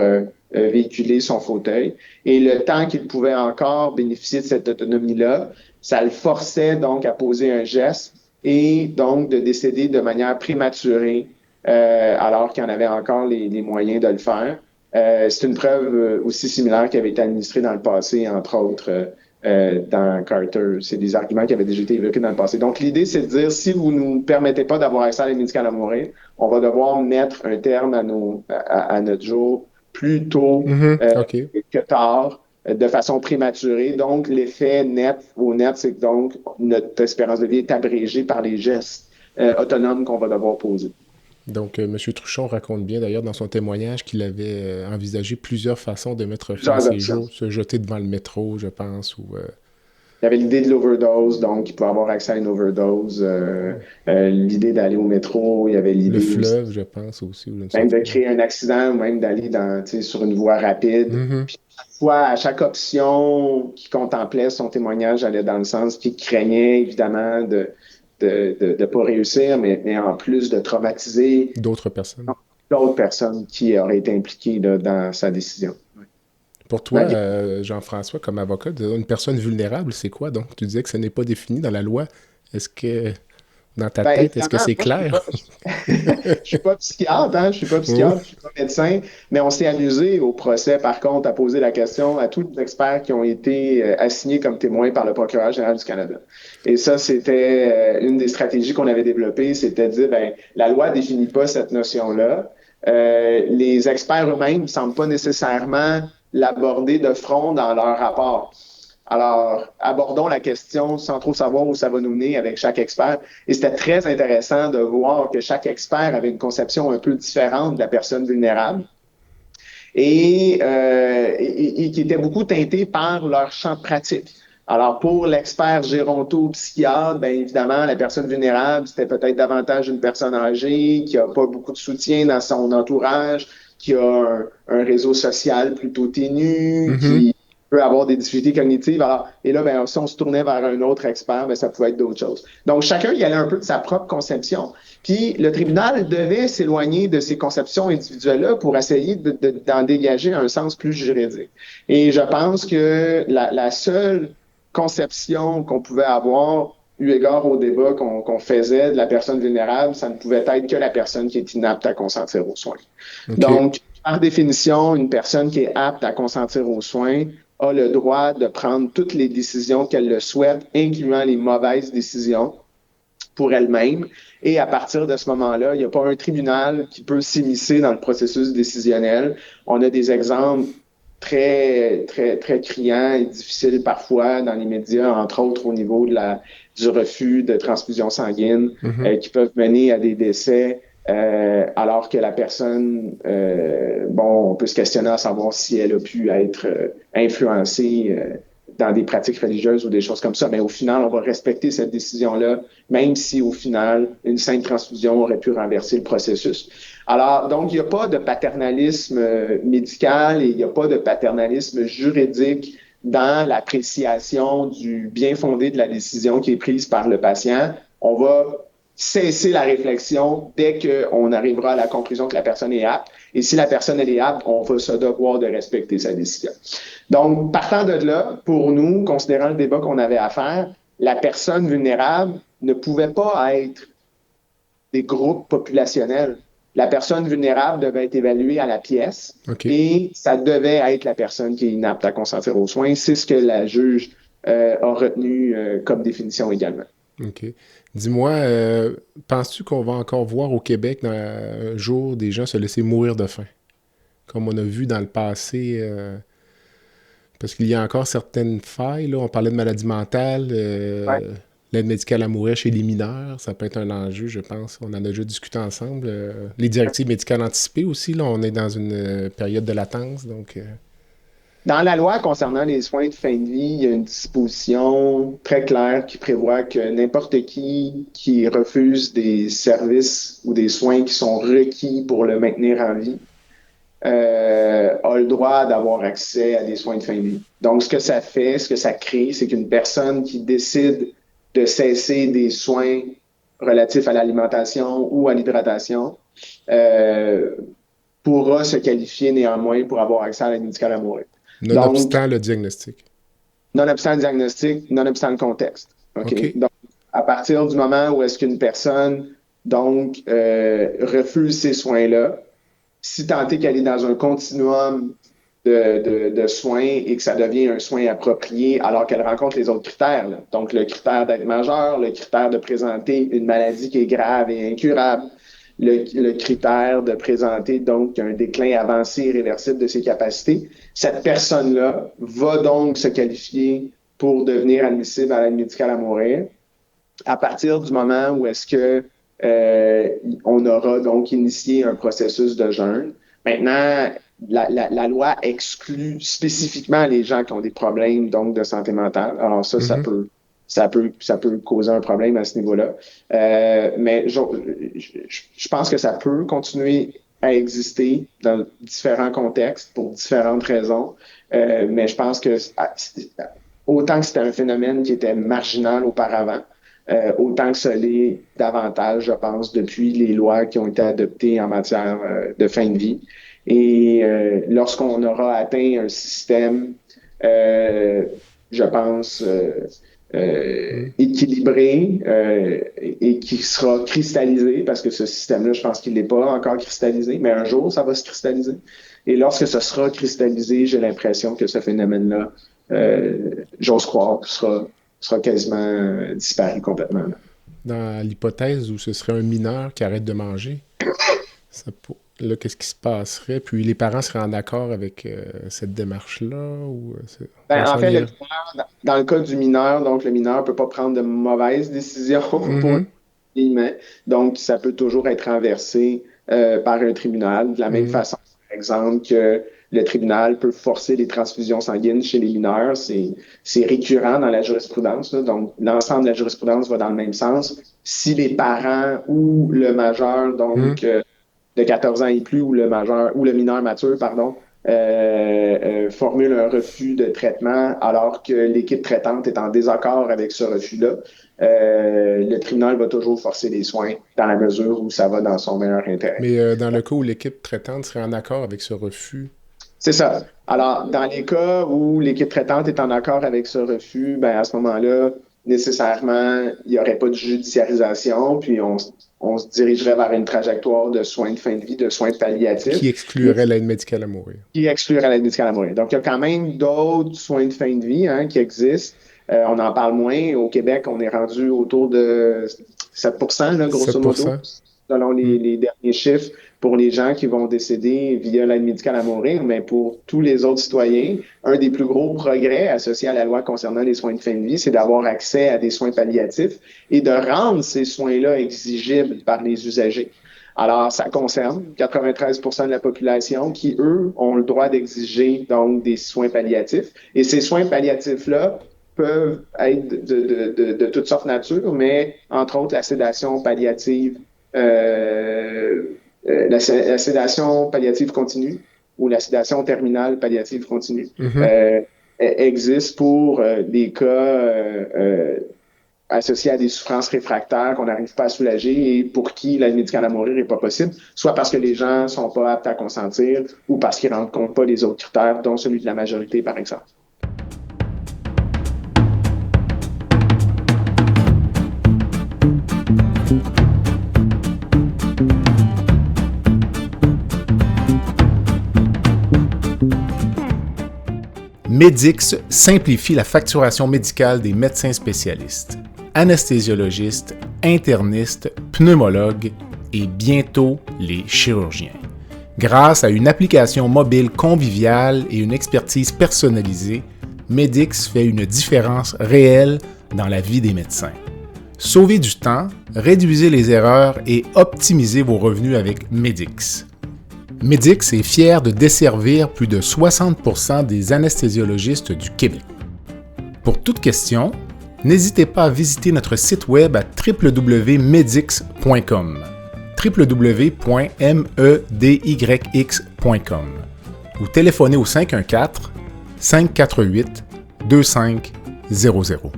véhiculer son fauteuil. Et le temps qu'il pouvait encore bénéficier de cette autonomie-là, ça le forçait donc à poser un geste et donc de décéder de manière prématurée alors qu'il en avait encore les moyens de le faire. C'est une preuve aussi similaire qui avait été administrée dans le passé, entre autres dans Carter. C'est des arguments qui avaient déjà été évoqués dans le passé. Donc, l'idée, c'est de dire, si vous ne nous permettez pas d'avoir accès à l'aide médicale à mourir, on va devoir mettre un terme à notre jour plus tôt que tard, de façon prématurée. Donc, l'effet net, c'est que donc notre espérance de vie est abrégée par les gestes autonomes qu'on va devoir poser. Donc, M. Truchon raconte bien d'ailleurs dans son témoignage qu'il avait envisagé plusieurs façons de mettre fin à ses jours, se jeter devant le métro, je pense, ou... Il y avait l'idée de l'overdose, donc il pouvait avoir accès à une overdose. L'idée d'aller au métro, il y avait l'idée... Le fleuve, je pense aussi. Ou même de créer un accident, ou même d'aller sur une voie rapide. Puis, à chaque option qu'il contemplait, son témoignage allait dans le sens qu'il craignait, évidemment, de pas réussir, mais en plus de traumatiser d'autres personnes qui auraient été impliquées là, dans sa décision. Ouais. Pour toi, Jean-François, comme avocat, une personne vulnérable, c'est quoi donc? Tu disais que ce n'est pas défini dans la loi. Est-ce que, dans ta tête, est-ce que c'est clair? Je suis pas psychiatre, je suis pas médecin, mais on s'est amusé au procès, par contre, à poser la question à tous les experts qui ont été assignés comme témoins par le procureur général du Canada. Et ça, c'était une des stratégies qu'on avait développées, c'était de dire, la loi définit pas cette notion-là. Les experts eux-mêmes ne semblent pas nécessairement l'aborder de front dans leur rapport. Alors, abordons la question sans trop savoir où ça va nous mener avec chaque expert. Et c'était très intéressant de voir que chaque expert avait une conception un peu différente de la personne vulnérable et qui était beaucoup teintée par leur champ de pratique. Alors, pour l'expert géronto-psychiatre, bien évidemment, la personne vulnérable, c'était peut-être davantage une personne âgée qui a pas beaucoup de soutien dans son entourage, qui a un réseau social plutôt ténu, qui peut avoir des difficultés cognitives. Alors, et là, si on se tournait vers un autre expert, ça pouvait être d'autres choses. Donc, chacun y allait un peu de sa propre conception. Puis, le tribunal devait s'éloigner de ces conceptions individuelles-là pour essayer d'en dégager un sens plus juridique. Et je pense que la seule conception qu'on pouvait avoir, eu égard au débat qu'on faisait de la personne vulnérable, ça ne pouvait être que la personne qui est inapte à consentir aux soins. Okay. Donc, par définition, une personne qui est apte à consentir aux soins a le droit de prendre toutes les décisions qu'elle le souhaite, incluant les mauvaises décisions pour elle-même. Et à partir de ce moment-là, il n'y a pas un tribunal qui peut s'immiscer dans le processus décisionnel. On a des exemples très, très, très criants et difficiles parfois dans les médias, entre autres au niveau du refus de transfusion sanguine, qui peuvent mener à des décès alors que la personne, on peut se questionner à savoir si elle a pu être influencée dans des pratiques religieuses ou des choses comme ça, mais au final, on va respecter cette décision-là, même si au final, une simple transfusion aurait pu renverser le processus. Alors, donc, il n'y a pas de paternalisme médical et il n'y a pas de paternalisme juridique dans l'appréciation du bien fondé de la décision qui est prise par le patient. On va cesser la réflexion dès qu'on arrivera à la conclusion que la personne est apte. Et si la personne elle est apte, on va se devoir de respecter sa décision. Donc, partant de là, pour nous, considérant le débat qu'on avait à faire, la personne vulnérable ne pouvait pas être des groupes populationnels. La personne vulnérable devait être évaluée à la pièce et ça devait être la personne qui est inapte à consentir aux soins. C'est ce que la juge a retenu comme définition également. OK. Dis-moi, penses-tu qu'on va encore voir au Québec un jour des gens se laisser mourir de faim? Comme on a vu dans le passé, parce qu'il y a encore certaines failles, là. On parlait de maladies mentales, l'aide médicale à mourir chez les mineurs, ça peut être un enjeu, je pense. On en a déjà discuté ensemble. Les directives médicales anticipées aussi, là, on est dans une période de latence, donc... Dans la loi concernant les soins de fin de vie, il y a une disposition très claire qui prévoit que n'importe qui refuse des services ou des soins qui sont requis pour le maintenir en vie a le droit d'avoir accès à des soins de fin de vie. Donc, ce que ça fait, ce que ça crée, c'est qu'une personne qui décide de cesser des soins relatifs à l'alimentation ou à l'hydratation pourra se qualifier néanmoins pour avoir accès à l'aide médicale à mourir. Nonobstant le diagnostic. Nonobstant le diagnostic, nonobstant le contexte. Okay? Donc, à partir du moment où est-ce qu'une personne refuse ces soins-là, si tant est qu'elle est dans un continuum de soins et que ça devient un soin approprié alors qu'elle rencontre les autres critères, là. Donc le critère d'être majeur, le critère de présenter une maladie qui est grave et incurable, le critère de présenter donc un déclin avancé et irréversible de ses capacités, cette personne-là va donc se qualifier pour devenir admissible à l'aide médicale à mourir à partir du moment où est-ce que on aura donc initié un processus de jeûne. Maintenant, la loi exclut spécifiquement les gens qui ont des problèmes donc de santé mentale. Alors ça peut causer un problème à ce niveau-là. Mais je pense que ça peut continuer à exister dans différents contextes pour différentes raisons. Mais je pense que autant que c'était un phénomène qui était marginal auparavant, autant que ça l'est davantage, je pense, depuis les lois qui ont été adoptées en matière de fin de vie. Et lorsqu'on aura atteint un système, je pense, équilibré et qui sera cristallisé, parce que ce système-là, je pense qu'il n'est pas encore cristallisé, mais un jour, ça va se cristalliser. Et lorsque ce sera cristallisé, j'ai l'impression que ce phénomène-là, j'ose croire, sera quasiment disparu complètement. Dans l'hypothèse où ce serait un mineur qui arrête de manger, là, qu'est-ce qui se passerait? Puis les parents seraient en accord avec cette démarche-là? Ou, en fait, dans le cas du mineur, donc le mineur ne peut pas prendre de mauvaises décisions donc ça peut toujours être renversé par un tribunal. De la même façon, par exemple, que le tribunal peut forcer les transfusions sanguines chez les mineurs. C'est récurrent dans la jurisprudence, là. Donc, l'ensemble de la jurisprudence va dans le même sens. Si les parents ou le majeur, donc de 14 ans et plus, ou le mineur mature, formule un refus de traitement alors que l'équipe traitante est en désaccord avec ce refus-là, le tribunal va toujours forcer les soins dans la mesure où ça va dans son meilleur intérêt. Mais dans le cas où l'équipe traitante serait en accord avec ce refus? C'est ça. Alors, dans les cas où l'équipe traitante est en accord avec ce refus, à ce moment-là, nécessairement, il n'y aurait pas de judiciarisation, puis on se dirigerait vers une trajectoire de soins de fin de vie, de soins palliatifs. Qui exclurait l'aide médicale à mourir. Qui exclurait l'aide médicale à mourir. Donc, il y a quand même d'autres soins de fin de vie qui existent. On en parle moins. Au Québec, on est rendu autour de 7%, là, grosso modo, selon les derniers chiffres, pour les gens qui vont décéder via l'aide médicale à mourir. Mais pour tous les autres citoyens, un des plus gros progrès associés à la loi concernant les soins de fin de vie, c'est d'avoir accès à des soins palliatifs et de rendre ces soins-là exigibles par les usagers. Alors, ça concerne 93% de la population qui, eux, ont le droit d'exiger donc des soins palliatifs. Et ces soins palliatifs-là peuvent être de toutes sortes de nature, mais entre autres la sédation palliative, la sédation palliative continue ou la sédation terminale palliative continue existe pour des cas associés à des souffrances réfractaires qu'on n'arrive pas à soulager et pour qui l'aide médicale à mourir n'est pas possible, soit parce que les gens sont pas aptes à consentir ou parce qu'ils ne rendent compte pas des autres critères, dont celui de la majorité, par exemple. Medix simplifie la facturation médicale des médecins spécialistes, anesthésiologistes, internistes, pneumologues et bientôt les chirurgiens. Grâce à une application mobile conviviale et une expertise personnalisée, Medix fait une différence réelle dans la vie des médecins. Sauvez du temps, réduisez les erreurs et optimisez vos revenus avec Medix. Medix est fier de desservir plus de 60% des anesthésiologistes du Québec. Pour toute question, n'hésitez pas à visiter notre site web à www.medix.com www.medyx.com ou téléphonez au 514-548-2500.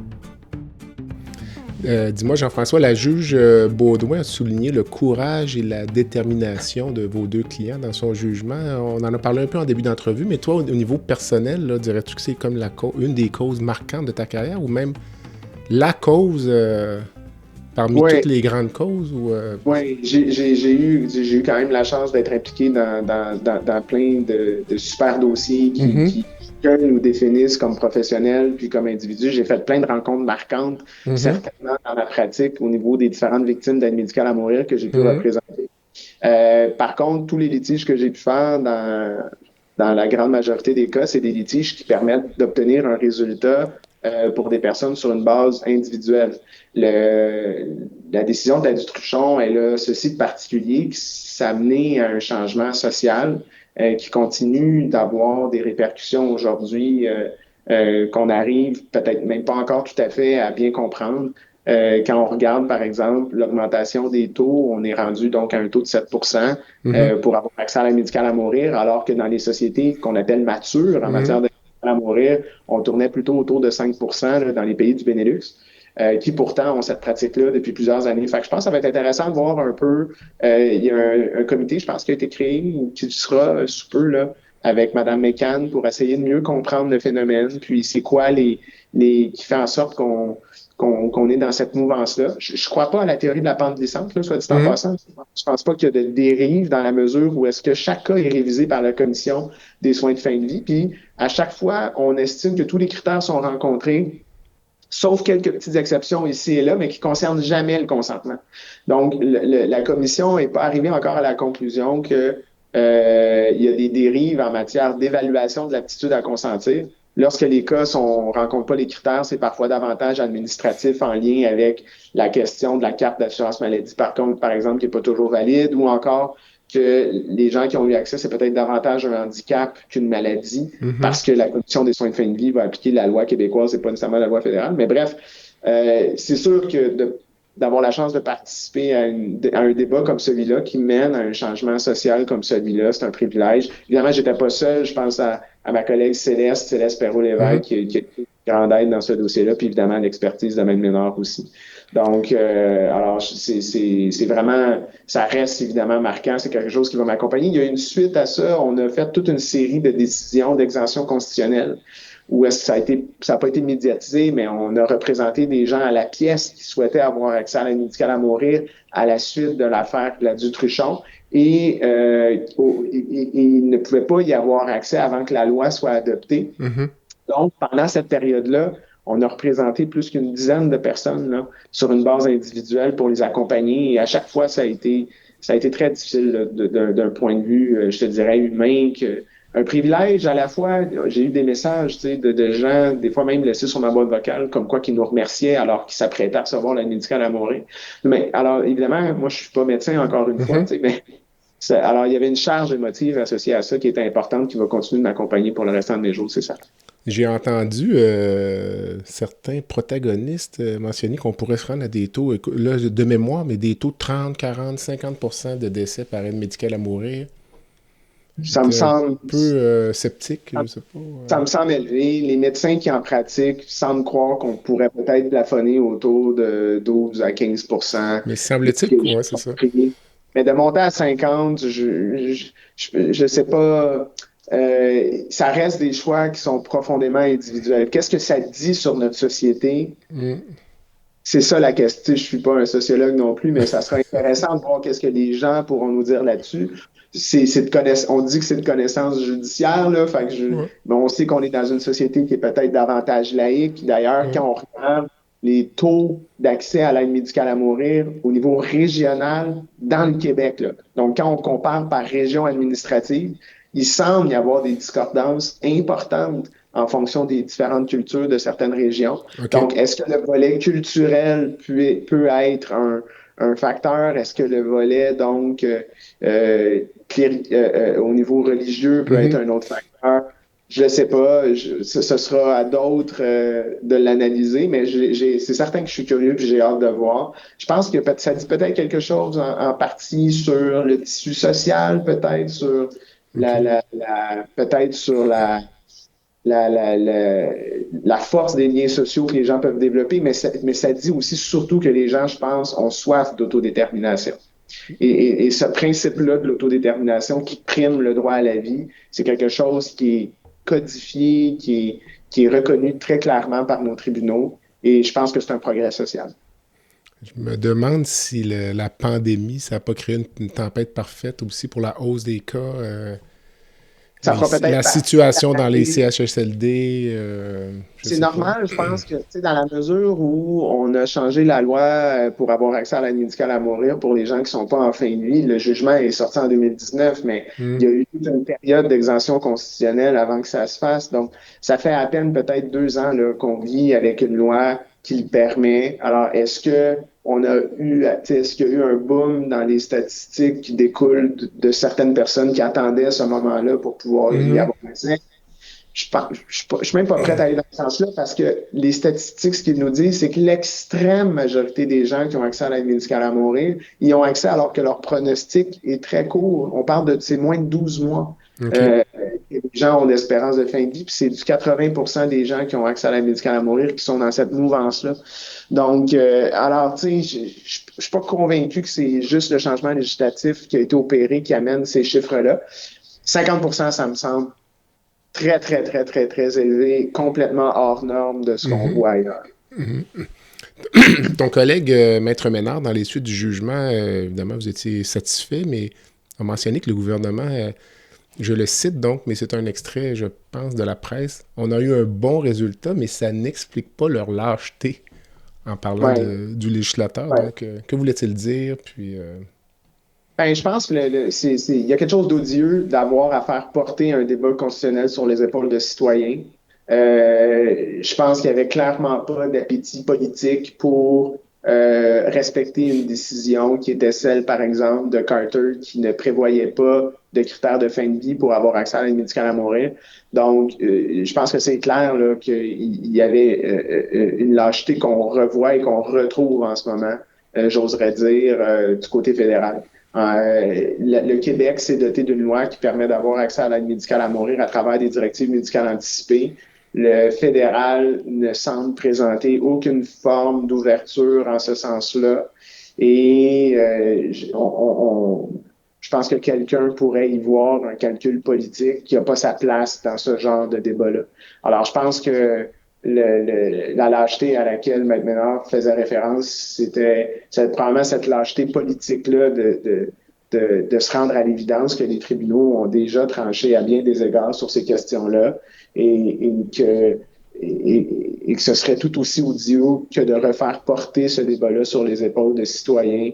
Dis-moi, Jean-François, la juge Baudouin a souligné le courage et la détermination de vos deux clients dans son jugement. On en a parlé un peu en début d'entrevue, mais toi, au niveau personnel, là, dirais-tu que c'est comme une des causes marquantes de ta carrière ou même la cause parmi toutes les grandes causes? Oui, j'ai eu quand même la chance d'être impliqué dans plein de super dossiers qui nous définissent comme professionnels puis comme individus. J'ai fait plein de rencontres marquantes, certainement dans ma pratique au niveau des différentes victimes d'aide médicale à mourir que j'ai pu représenter. Par contre, tous les litiges que j'ai pu faire dans la grande majorité des cas, c'est des litiges qui permettent d'obtenir un résultat pour des personnes sur une base individuelle. La décision de la Dutruchon, elle a ceci de particulier, que ça a amené à un changement social qui continue d'avoir des répercussions aujourd'hui qu'on arrive peut-être même pas encore tout à fait à bien comprendre. Quand on regarde, par exemple, l'augmentation des taux, on est rendu donc à un taux de 7% pour avoir accès à l'aide médicale à mourir, alors que dans les sociétés qu'on appelle matures en matière d'aide médicale à mourir, on tournait plutôt autour de 5% là, dans les pays du Benelux. Qui pourtant ont cette pratique-là depuis plusieurs années. Fait que je pense que ça va être intéressant de voir un peu. Il y a un comité, je pense, qui a été créé ou qui sera sous peu là, avec Mme McCann pour essayer de mieux comprendre le phénomène. Puis c'est quoi qui fait en sorte qu'on est dans cette mouvance-là. Je crois pas à la théorie de la pente glissante, là, soit dit en passant. Je pense pas qu'il y a de dérive dans la mesure où est-ce que chaque cas est révisé par la commission des soins de fin de vie. Puis à chaque fois, on estime que tous les critères sont rencontrés, sauf quelques petites exceptions ici et là, mais qui ne concernent jamais le consentement. Donc, la commission n'est pas arrivée encore à la conclusion qu'il y a des dérives en matière d'évaluation de l'aptitude à consentir. Lorsque les cas ne rencontrent pas les critères, c'est parfois davantage administratif en lien avec la question de la carte d'assurance maladie, par exemple, qui n'est pas toujours valide, ou encore que les gens qui ont eu accès, c'est peut-être davantage un handicap qu'une maladie, parce que la Commission des soins de fin de vie va appliquer la loi québécoise et pas nécessairement la loi fédérale. Mais bref, c'est sûr que d'avoir la chance de participer à un débat comme celui-là, qui mène à un changement social comme celui-là, c'est un privilège. Évidemment, j'étais pas seul. Je pense à ma collègue Céleste Perrault-Lévesque, qui a été grande aide dans ce dossier-là, puis évidemment l'expertise de Maître Ménard aussi. Donc, alors, c'est vraiment, ça reste évidemment marquant, c'est quelque chose qui va m'accompagner. Il y a une suite à ça, on a fait toute une série de décisions d'exemption constitutionnelle où est-ce que ça n'a pas été médiatisé, mais on a représenté des gens à la pièce qui souhaitaient avoir accès à l'aide médicale à mourir à la suite de l'affaire de la Dutruchon et il ne pouvait pas y avoir accès avant que la loi soit adoptée. Donc, pendant cette période-là, on a représenté plus qu'une dizaine de personnes là, sur une base individuelle pour les accompagner. Et à chaque fois, ça a été très difficile là, d'un point de vue, je te dirais, humain, un privilège à la fois. J'ai eu des messages, tu sais, de gens, des fois même laissés sur ma boîte vocale, comme quoi qu'ils nous remerciaient alors qu'ils s'apprêtaient à recevoir l'aide médicale à mourir. Mais alors, évidemment, moi, je suis pas médecin encore une fois, tu sais, mais alors, il y avait une charge émotive associée à ça qui était importante, qui va continuer de m'accompagner pour le restant de mes jours, c'est ça. J'ai entendu certains protagonistes mentionner qu'on pourrait se rendre à des taux, là, de mémoire, mais des taux de 30, 40, 50% de décès par aide médicale à mourir. Ça me semble un peu sceptique, je sais pas. Ça me semble élevé. Les médecins qui en pratiquent semblent croire qu'on pourrait peut-être plafonner autour de 12 à 15%. Mais semble-t-il que c'est ça. Mais de monter à 50, je sais pas. Ça reste des choix qui sont profondément individuels. Qu'est-ce que ça dit sur notre société? C'est ça la question. Je suis pas un sociologue non plus, mais ça serait intéressant de voir qu'est-ce que les gens pourront nous dire là-dessus. On dit que c'est de connaissance judiciaire, là. Fait que mais on sait qu'on est dans une société qui est peut-être davantage laïque. D'ailleurs, quand on regarde les taux d'accès à l'aide médicale à mourir au niveau régional dans le Québec, là. Donc, quand on compare par région administrative, il semble y avoir des discordances importantes en fonction des différentes cultures de certaines régions. Okay. Donc, est-ce que le volet culturel peut être un facteur? Est-ce que le volet, donc, au niveau religieux peut être un autre facteur? Je ne sais pas. Ce sera à d'autres de l'analyser, mais c'est certain que je suis curieux et j'ai hâte de voir. Je pense que ça dit peut-être quelque chose en partie sur le tissu social, peut-être sur peut-être sur la force des liens sociaux que les gens peuvent développer, mais ça dit aussi surtout que les gens, je pense, ont soif d'autodétermination. Et ce principe-là de l'autodétermination qui prime le droit à la vie, c'est quelque chose qui est codifié, qui est reconnu très clairement par nos tribunaux, et je pense que c'est un progrès social. Je me demande si la pandémie, ça n'a pas créé une tempête parfaite aussi pour la hausse des cas. Ça fera peut-être la situation dans les CHSLD. C'est normal, je pense que dans la mesure où on a changé la loi pour avoir accès à l'aide médicale à mourir pour les gens qui ne sont pas en fin de vie. Le jugement est sorti en 2019, mais il y a eu toute une période d'exemption constitutionnelle avant que ça se fasse. Donc, ça fait à peine peut-être 2 ans là, qu'on vit avec une loi qui le permet. Alors, est-ce qu'il y a eu un boom dans les statistiques qui découlent de certaines personnes qui attendaient ce moment-là pour pouvoir y avoir accès? Je suis même pas prête à aller dans ce sens-là parce que les statistiques, ce qu'ils nous disent, c'est que l'extrême majorité des gens qui ont accès à l'aide médicale à mourir, ils ont accès alors que leur pronostic est très court. On parle c'est moins de 12 mois. Okay. Les gens ont d'espérance de fin de vie, puis c'est du 80% des gens qui ont accès à l'aide médicale à mourir qui sont dans cette mouvance-là. Donc, alors, tu sais, je suis pas convaincu que c'est juste le changement législatif qui a été opéré qui amène ces chiffres-là. 50%, ça me semble très, très, très, très, très élevé, complètement hors norme de ce qu'on voit ailleurs. Ton collègue, Maître Ménard, dans les suites du jugement, évidemment, vous étiez satisfait, mais a mentionné que le gouvernement, je le cite donc, mais c'est un extrait, je pense, de la presse, on a eu un bon résultat, mais ça n'explique pas leur lâcheté en parlant du législateur. Donc, que voulait-il dire? Puis... je pense qu'il y a quelque chose d'odieux d'avoir à faire porter un débat constitutionnel sur les épaules de citoyens. Je pense qu'il n'y avait clairement pas d'appétit politique pour respecter une décision qui était celle, par exemple, de Carter, qui ne prévoyait pas de critères de fin de vie pour avoir accès à l'aide médicale à mourir. Donc, je pense que c'est clair là, qu'il y avait une lâcheté qu'on revoit et qu'on retrouve en ce moment, j'oserais dire, du côté fédéral. Le Québec s'est doté d'une loi qui permet d'avoir accès à l'aide médicale à mourir à travers des directives médicales anticipées. Le fédéral ne semble présenter aucune forme d'ouverture en ce sens-là. Et je pense que quelqu'un pourrait y voir un calcul politique qui n'a pas sa place dans ce genre de débat-là. Alors, je pense que la lâcheté à laquelle Maître Ménard faisait référence, c'était probablement cette lâcheté politique-là de se rendre à l'évidence que les tribunaux ont déjà tranché à bien des égards sur ces questions-là et que ce serait tout aussi odieux que de refaire porter ce débat-là sur les épaules de citoyens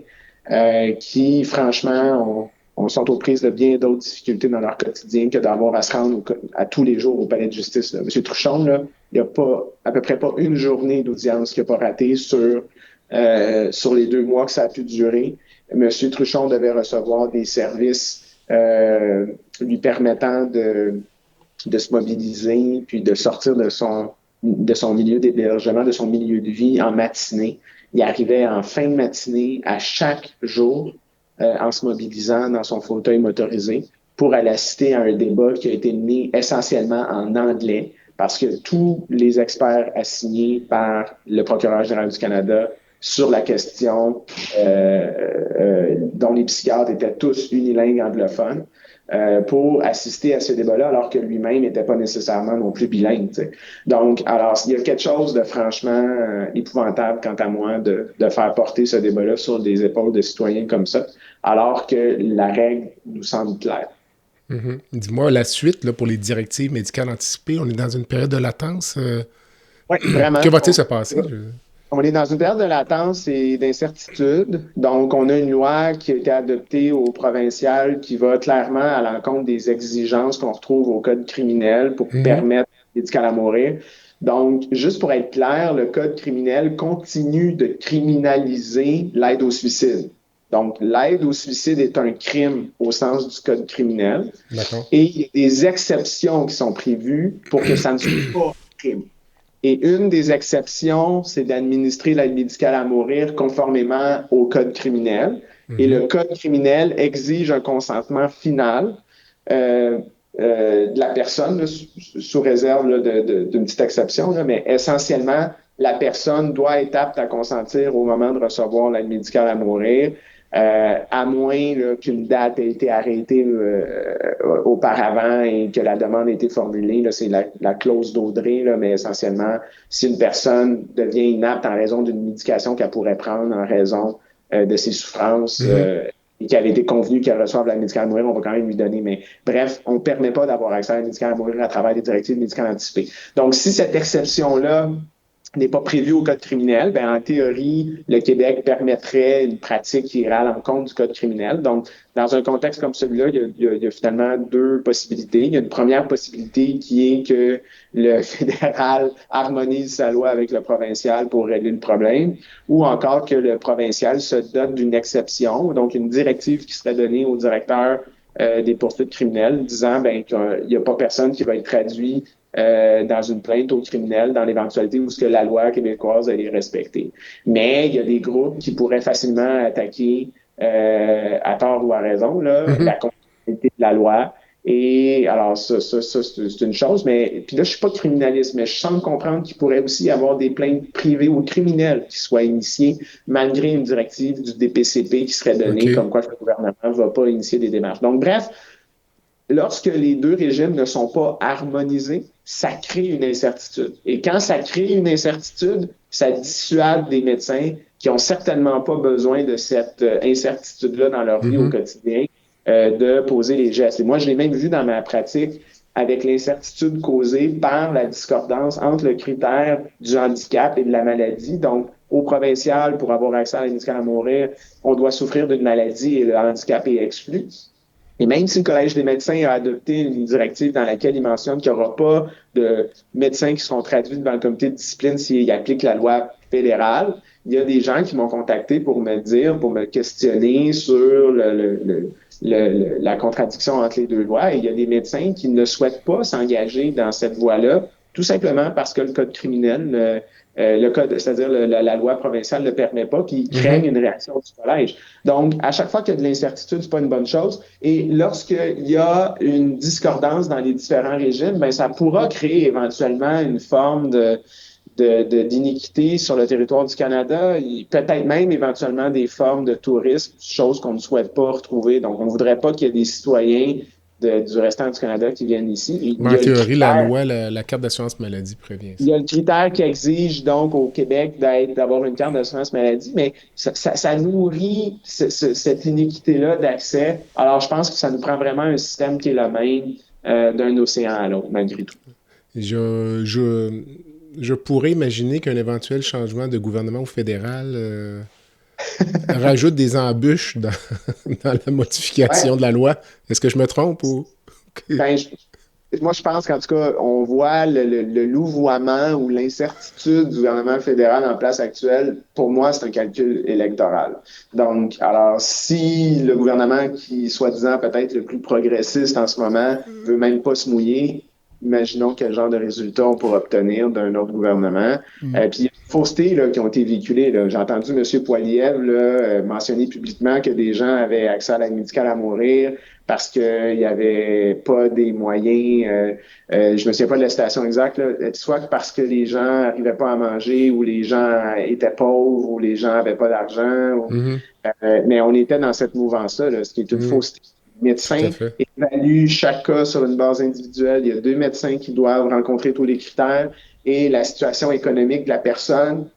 qui, franchement, on sont aux prises de bien d'autres difficultés dans leur quotidien que d'avoir à se rendre à tous les jours au palais de justice. Là. M. Truchon, là, il n'y a pas, à peu près pas une journée d'audience qu'il n'a pas ratée sur les 2 mois que ça a pu durer. M. Truchon devait recevoir des services lui permettant de se mobiliser, puis de sortir de son milieu d'hébergement, de son milieu de vie en matinée. Il arrivait en fin de matinée à chaque jour en se mobilisant dans son fauteuil motorisé pour aller assister à un débat qui a été mené essentiellement en anglais parce que tous les experts assignés par le procureur général du Canada sur la question dont les psychiatres étaient tous unilingues anglophones, pour assister à ce débat-là, alors que lui-même n'était pas nécessairement non plus bilingue. T'sais. Donc, alors, il y a quelque chose de franchement épouvantable, quant à moi, de faire porter ce débat-là sur des épaules de citoyens comme ça, alors que la règle nous semble claire. Mm-hmm. Dis-moi, la suite là, pour les directives médicales anticipées, on est dans une période de latence. Oui, vraiment. Que va-t-il se passer? On est dans une période de latence et d'incertitude. Donc, on a une loi qui a été adoptée au provincial qui va clairement à l'encontre des exigences qu'on retrouve au Code criminel pour permettre médical à mourir. Donc, juste pour être clair, le Code criminel continue de criminaliser l'aide au suicide. Donc, l'aide au suicide est un crime au sens du Code criminel. D'accord. Et il y a des exceptions qui sont prévues pour que ça ne soit pas un crime. Et une des exceptions, c'est d'administrer l'aide médicale à mourir conformément au Code criminel. Et le Code criminel exige un consentement final de la personne, là, sous réserve là, d'une petite exception, là, mais essentiellement, la personne doit être apte à consentir au moment de recevoir l'aide médicale à mourir. À moins là, qu'une date ait été arrêtée auparavant et que la demande ait été formulée. Là, c'est la clause d'Audrey, là, mais essentiellement, si une personne devient inapte en raison d'une médication qu'elle pourrait prendre en raison de ses souffrances et qu'elle a été convenue qu'elle reçoive la médicale à mourir, on va quand même lui donner. Mais bref, on ne permet pas d'avoir accès à la médicale à mourir à travers des directives médicales anticipées. Donc, si cette exception-là n'est pas prévu au Code criminel, ben en théorie, le Québec permettrait une pratique qui irait à l'encontre du Code criminel. Donc, dans un contexte comme celui-là, il y a finalement 2 possibilités. Il y a une première possibilité qui est que le fédéral harmonise sa loi avec le provincial pour régler le problème, ou encore que le provincial se dote d'une exception, donc une directive qui serait donnée au directeur des poursuites criminelles, disant ben qu'il n'y a pas personne qui va être traduit dans une plainte au criminel dans l'éventualité où ce que la loi québécoise elle est respectée. Mais il y a des groupes qui pourraient facilement attaquer à tort ou à raison là, la conformité de la loi. Et alors ça c'est une chose, mais puis là je suis pas criminaliste, mais je semble comprendre qu'il pourrait aussi y avoir des plaintes privées ou criminelles qui soient initiées malgré une directive du DPCP qui serait donnée, comme quoi le gouvernement ne va pas initier des démarches. Donc bref, lorsque les 2 régimes ne sont pas harmonisés, ça crée une incertitude. Et quand ça crée une incertitude, ça dissuade des médecins qui ont certainement pas besoin de cette incertitude-là dans leur vie au quotidien de poser les gestes. Et moi, je l'ai même vu dans ma pratique avec l'incertitude causée par la discordance entre le critère du handicap et de la maladie. Donc, au provincial, pour avoir accès à la médicale à mourir, on doit souffrir d'une maladie et le handicap est exclu. Et même si le Collège des médecins a adopté une directive dans laquelle il mentionne qu'il n'y aura pas de médecins qui seront traduits devant le comité de discipline s'ils appliquent la loi fédérale, il y a des gens qui m'ont contacté pour me questionner sur la contradiction entre les 2 lois. Et il y a des médecins qui ne souhaitent pas s'engager dans cette voie-là, tout simplement parce que le Code criminel le code, c'est-à-dire la loi provinciale ne le permet pas, puis ils craignent une réaction du collège. Donc, à chaque fois qu'il y a de l'incertitude, c'est pas une bonne chose. Et lorsqu'il y a une discordance dans les différents régimes, ben ça pourra créer éventuellement une forme d'iniquité sur le territoire du Canada, peut-être même éventuellement des formes de tourisme, chose qu'on ne souhaite pas retrouver. Donc, on ne voudrait pas qu'il y ait des citoyens du restant du Canada qui viennent ici. En théorie, la loi, la carte d'assurance maladie prévient ça. Il y a le critère qui exige donc au Québec d'avoir une carte d'assurance maladie, mais ça nourrit cette inéquité-là d'accès. Alors, je pense que ça nous prend vraiment un système qui est le même d'un océan à l'autre, malgré tout. Je pourrais imaginer qu'un éventuel changement de gouvernement au fédéral rajoute des embûches dans la modification de la loi. Est-ce que je me trompe ou... Ben, moi, je pense qu'en tout cas, on voit le louvoiement ou l'incertitude du gouvernement fédéral en place actuelle. Pour moi, c'est un calcul électoral. Donc, alors, si le gouvernement qui, soi-disant, peut-être le plus progressiste en ce moment, veut même pas se mouiller, imaginons quel genre de résultat on pourrait obtenir d'un autre gouvernement. Puis, il y a des faussetés là, qui ont été véhiculées. Là. J'ai entendu M. Poilievre mentionner publiquement que des gens avaient accès à l'aide médicale à mourir parce qu'il n'y avait pas des moyens, je me souviens pas de la citation exacte, là, soit parce que les gens n'arrivaient pas à manger ou les gens étaient pauvres ou les gens n'avaient pas d'argent. Mais on était dans cette mouvance-là, là, ce qui est une fausseté. Les médecins évaluent chaque cas sur une base individuelle. Il y a 2 médecins qui doivent rencontrer tous les critères et la situation économique de la personne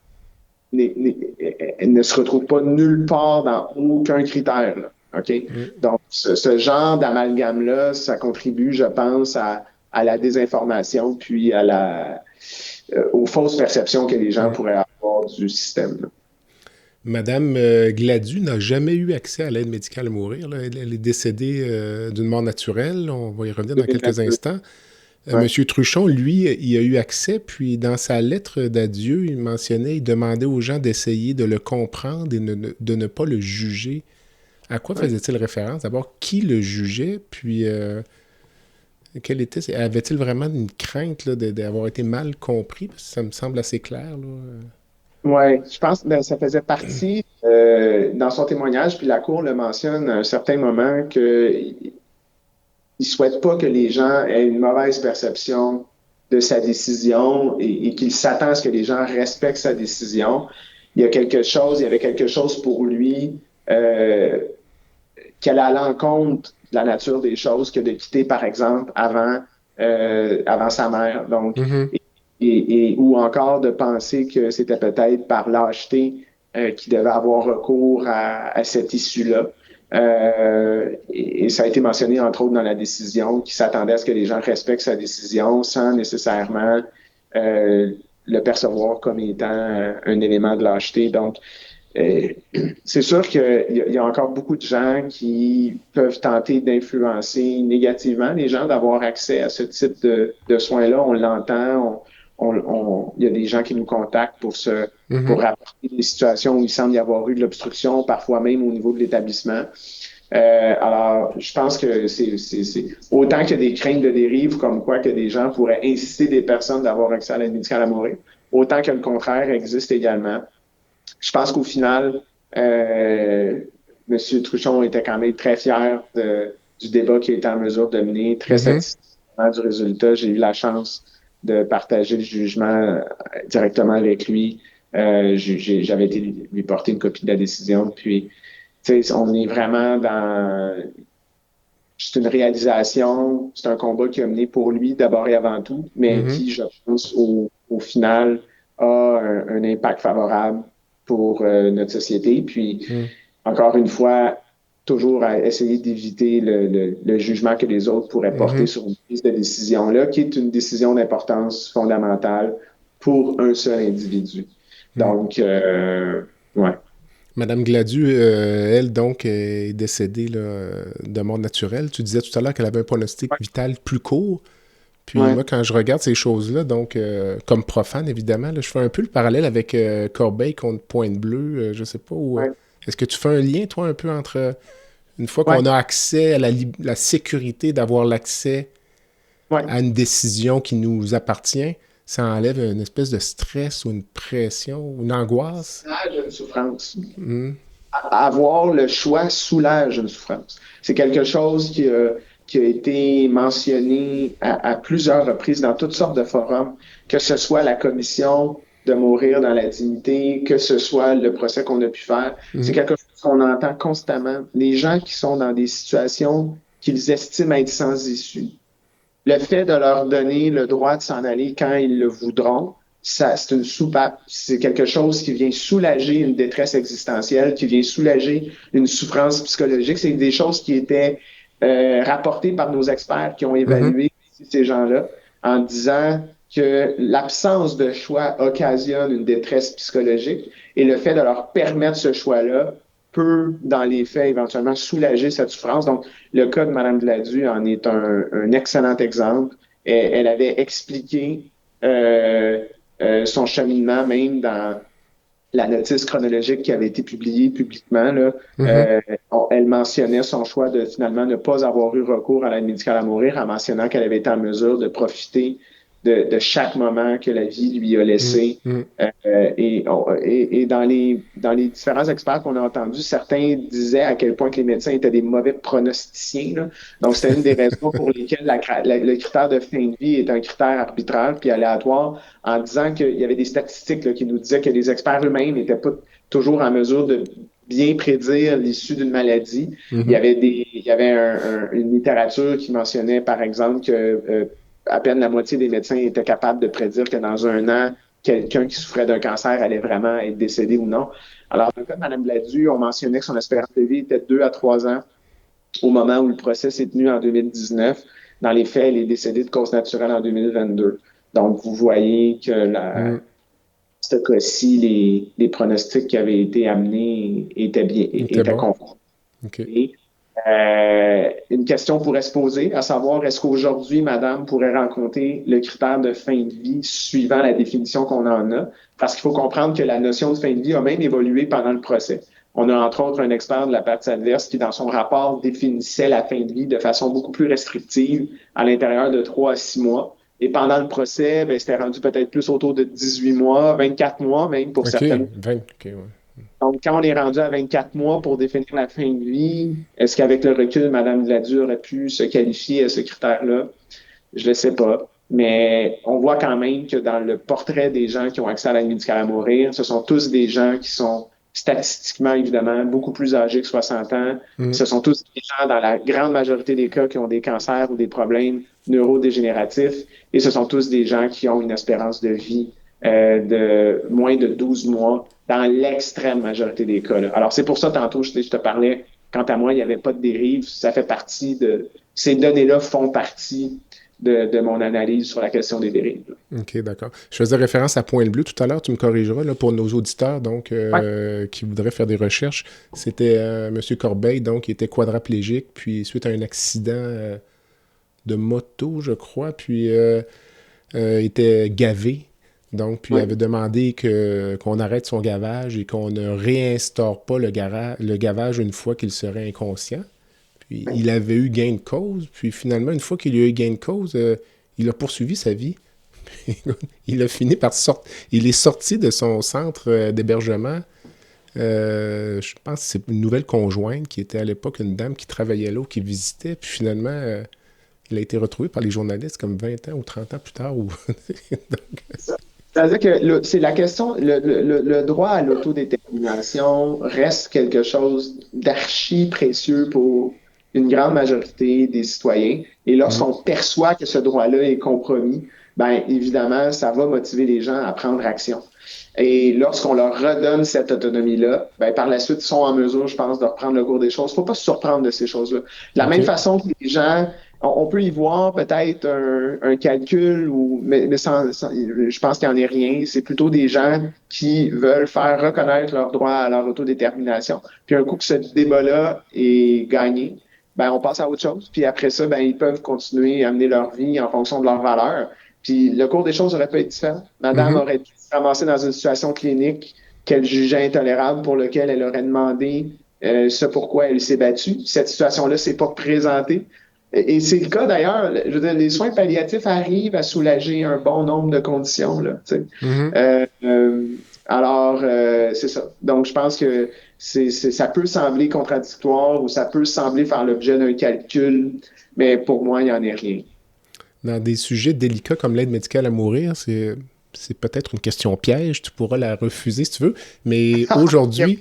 ne se retrouve pas nulle part dans aucun critère. Là. OK? Donc, ce genre d'amalgame-là, ça contribue, je pense, à la désinformation puis aux fausses perceptions que les gens pourraient avoir du système. Là. Madame Gladu n'a jamais eu accès à l'aide médicale à mourir. Là. Elle est décédée d'une mort naturelle. On va y revenir dans quelques instants. Monsieur Truchon, lui, il a eu accès, puis dans sa lettre d'adieu, il mentionnait, il demandait aux gens d'essayer de le comprendre et de ne pas le juger. À quoi faisait-il référence? D'abord, qui le jugeait? Puis, avait-il vraiment une crainte là, d'avoir été mal compris? Parce que ça me semble assez clair. Oui, je pense que ça faisait partie dans son témoignage, puis la Cour le mentionne à un certain moment qu'il ne souhaite pas que les gens aient une mauvaise perception de sa décision et qu'il s'attend à ce que les gens respectent sa décision. Il y avait quelque chose pour lui qui allait à l'encontre de la nature des choses que de quitter, par exemple, avant sa mère. Donc, ou encore de penser que c'était peut-être par lâcheté qu'il devait avoir recours à cette issue-là. Et ça a été mentionné, entre autres, dans la décision, qu'il s'attendait à ce que les gens respectent sa décision sans nécessairement le percevoir comme étant un élément de lâcheté. Donc, c'est sûr qu'il y a encore beaucoup de gens qui peuvent tenter d'influencer négativement les gens, d'avoir accès à ce type de soins-là. On l'entend, il y a des gens qui nous contactent pour rapporter des situations où il semble y avoir eu de l'obstruction, parfois même au niveau de l'établissement. Alors, je pense que c'est autant qu'il y a des craintes de dérive, comme quoi que des gens pourraient inciter des personnes d'avoir accès à l'aide médicale à mourir, autant que le contraire existe également. Je pense qu'au final, M. Truchon était quand même très fier du débat qu'il était en mesure de mener, très satisfait du résultat. J'ai eu la chance de partager le jugement directement avec lui. J'avais été lui porter une copie de la décision. Puis, on est vraiment dans... C'est une réalisation, c'est un combat qui a mené pour lui d'abord et avant tout, mais qui, je pense, au final, a un impact favorable pour notre société. Puis, encore une fois, toujours à essayer d'éviter le jugement que les autres pourraient porter sur une prise de décision-là, qui est une décision d'importance fondamentale pour un seul individu. Donc, ouais. Madame Gladu, elle, donc, est décédée là, de mort naturelle. Tu disais tout à l'heure qu'elle avait un pronostic vital plus court. Puis moi, quand je regarde ces choses-là, donc, comme profane, évidemment, là, je fais un peu le parallèle avec Corbeil contre Pointe-Bleue, je sais pas où... Est-ce que tu fais un lien, toi, un peu entre une fois qu'on a accès à la sécurité d'avoir l'accès à une décision qui nous appartient, ça enlève une espèce de stress ou une pression ou une angoisse? Soulage une souffrance. Avoir le choix soulage une souffrance. C'est quelque chose qui a été mentionné à plusieurs reprises dans toutes sortes de forums, que ce soit la commission de mourir dans la dignité, que ce soit le procès qu'on a pu faire. C'est quelque chose qu'on entend constamment. Les gens qui sont dans des situations qu'ils estiment être sans issue, le fait de leur donner le droit de s'en aller quand ils le voudront, ça, c'est une soupape. C'est quelque chose qui vient soulager une détresse existentielle, qui vient soulager une souffrance psychologique. C'est des choses qui étaient rapportées par nos experts qui ont évalué ces gens-là en disant que l'absence de choix occasionne une détresse psychologique et le fait de leur permettre ce choix-là peut, dans les faits, éventuellement soulager cette souffrance. Donc, le cas de Mme Gladu en est un excellent exemple. Elle avait expliqué son cheminement même dans la notice chronologique qui avait été publiée publiquement. Là. Elle mentionnait son choix de finalement ne pas avoir eu recours à l'aide médicale à mourir en mentionnant qu'elle avait été en mesure de profiter de chaque moment que la vie lui a laissé. Et dans les différents experts qu'on a entendus, certains disaient à quel point que les médecins étaient des mauvais pronosticiens. Là. Donc, c'était une des raisons pour lesquelles le critère de fin de vie est un critère arbitraire puis aléatoire, en disant qu'il y avait des statistiques là, qui nous disaient que les experts eux-mêmes n'étaient pas toujours en mesure de bien prédire l'issue d'une maladie. Il y avait une littérature qui mentionnait, par exemple, que à peine la moitié des médecins étaient capables de prédire que dans un an, quelqu'un qui souffrait d'un cancer allait vraiment être décédé ou non. Alors, dans le cas de Mme Gladu, on mentionnait que son espérance de vie était 2 à 3 ans au moment où le procès s'est tenu en 2019. Dans les faits, elle est décédée de cause naturelle en 2022. Donc, vous voyez que ce cas-ci, les pronostics qui avaient été amenés étaient conformes. Okay. Une question pourrait se poser, à savoir, est-ce qu'aujourd'hui, madame pourrait rencontrer le critère de fin de vie suivant la définition qu'on en a? Parce qu'il faut comprendre que la notion de fin de vie a même évolué pendant le procès. On a entre autres un expert de la partie adverse qui, dans son rapport, définissait la fin de vie de façon beaucoup plus restrictive à l'intérieur de 3 à 6 mois. Et pendant le procès, c'était rendu peut-être plus autour de 18 mois, 24 mois même pour certaines. Donc, quand on est rendu à 24 mois pour définir la fin de vie, est-ce qu'avec le recul, Mme Gladu aurait pu se qualifier à ce critère-là? Je ne sais pas. Mais on voit quand même que dans le portrait des gens qui ont accès à l'aide médicale à mourir, ce sont tous des gens qui sont statistiquement, évidemment, beaucoup plus âgés que 60 ans. Ce sont tous des gens, dans la grande majorité des cas, qui ont des cancers ou des problèmes neurodégénératifs. Et ce sont tous des gens qui ont une espérance de vie de moins de 12 mois dans l'extrême majorité des cas. Là. Alors, c'est pour ça, tantôt, je te parlais, quant à moi, il n'y avait pas de dérive. Ça fait partie de... Ces données-là font partie de mon analyse sur la question des dérives. Là. OK, d'accord. Je faisais référence à Pointe Bleue tout à l'heure, tu me corrigeras, là, pour nos auditeurs donc qui voudraient faire des recherches. C'était M. Corbeil, donc, qui était quadraplégique, puis suite à un accident de moto, je crois, puis était gavé. Donc, puis il avait demandé qu'on arrête son gavage et qu'on ne réinstaure pas le gavage une fois qu'il serait inconscient. Puis il avait eu gain de cause. Puis finalement, une fois qu'il a eu gain de cause, il a poursuivi sa vie. Il a fini par sortir. Il est sorti de son centre d'hébergement. Je pense que c'est une nouvelle conjointe qui était à l'époque une dame qui travaillait là ou qui visitait. Puis finalement, il a été retrouvé par les journalistes comme 20 ans ou 30 ans plus tard. Donc... C'est-à-dire que c'est la question, le droit à l'autodétermination reste quelque chose d'archi précieux pour une grande majorité des citoyens. Et lorsqu'on perçoit que ce droit-là est compromis, ben évidemment, ça va motiver les gens à prendre action. Et lorsqu'on leur redonne cette autonomie-là, ben par la suite, ils sont en mesure, je pense, de reprendre le cours des choses. Il ne faut pas se surprendre de ces choses-là. De la même façon que les gens... On peut y voir peut-être un calcul, mais je pense qu'il n'y en est rien. C'est plutôt des gens qui veulent faire reconnaître leur droit à leur autodétermination. Puis un coup que ce débat-là est gagné, ben on passe à autre chose. Puis après ça, ben ils peuvent continuer à mener leur vie en fonction de leurs valeurs. Puis le cours des choses aurait pu être différent. Madame aurait pu se ramasser dans une situation clinique qu'elle jugeait intolérable, pour laquelle elle aurait demandé ce pourquoi elle s'est battue. Cette situation-là s'est pas présentée. Et c'est le cas d'ailleurs, je veux dire, les soins palliatifs arrivent à soulager un bon nombre de conditions. Là, alors, c'est ça. Donc, je pense que ça peut sembler contradictoire ou ça peut sembler faire l'objet d'un calcul, mais pour moi, il n'y en est rien. Dans des sujets délicats comme l'aide médicale à mourir, c'est peut-être une question piège, tu pourras la refuser si tu veux, mais aujourd'hui,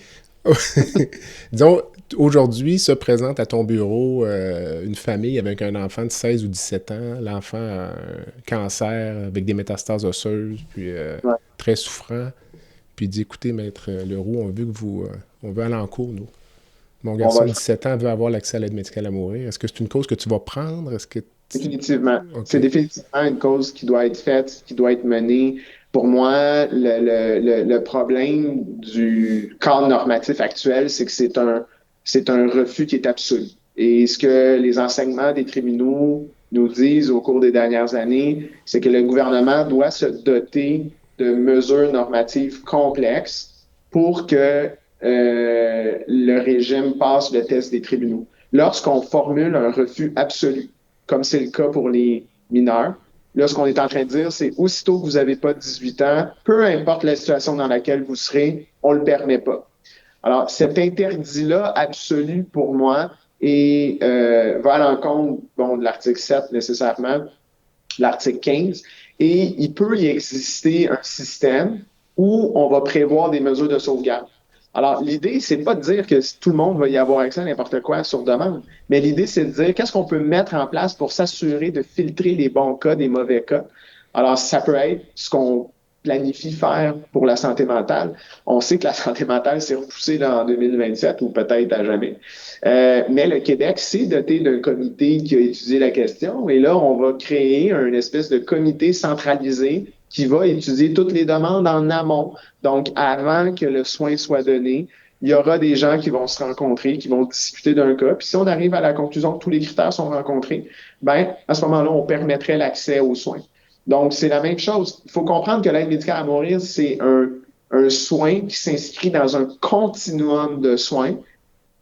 disons, aujourd'hui se présente à ton bureau une famille avec un enfant de 16 ou 17 ans. L'enfant a un cancer avec des métastases osseuses, puis très souffrant. Puis il dit, écoutez, maître Leroux, on veut aller en cours, nous. Mon garçon de 17 ans veut avoir l'accès à l'aide médicale à mourir. Est-ce que c'est une cause que tu vas prendre? Est-ce que Définitivement. OK. C'est définitivement une cause qui doit être faite, qui doit être menée. Pour moi, le problème du cadre normatif actuel, c'est que c'est un refus qui est absolu. Et ce que les enseignements des tribunaux nous disent au cours des dernières années, c'est que le gouvernement doit se doter de mesures normatives complexes pour que le régime passe le test des tribunaux. Lorsqu'on formule un refus absolu, comme c'est le cas pour les mineurs, là, ce qu'on est en train de dire, c'est aussitôt que vous n'avez pas 18 ans, peu importe la situation dans laquelle vous serez, on ne le permet pas. Alors, cet interdit-là absolu pour moi va à l'encontre de l'article 7 nécessairement, l'article 15, et il peut y exister un système où on va prévoir des mesures de sauvegarde. Alors, l'idée, c'est pas de dire que tout le monde va y avoir accès à n'importe quoi sur demande, mais l'idée, c'est de dire qu'est-ce qu'on peut mettre en place pour s'assurer de filtrer les bons cas des mauvais cas. Alors, ça peut être ce qu'on planifie faire pour la santé mentale. On sait que la santé mentale s'est repoussée là, en 2027 ou peut-être à jamais. Mais le Québec s'est doté d'un comité qui a étudié la question et là, on va créer une espèce de comité centralisé qui va étudier toutes les demandes en amont. Donc, avant que le soin soit donné, il y aura des gens qui vont se rencontrer, qui vont discuter d'un cas. Puis si on arrive à la conclusion que tous les critères sont rencontrés, ben à ce moment-là, on permettrait l'accès aux soins. Donc, c'est la même chose. Il faut comprendre que l'aide médicale à mourir, c'est un soin qui s'inscrit dans un continuum de soins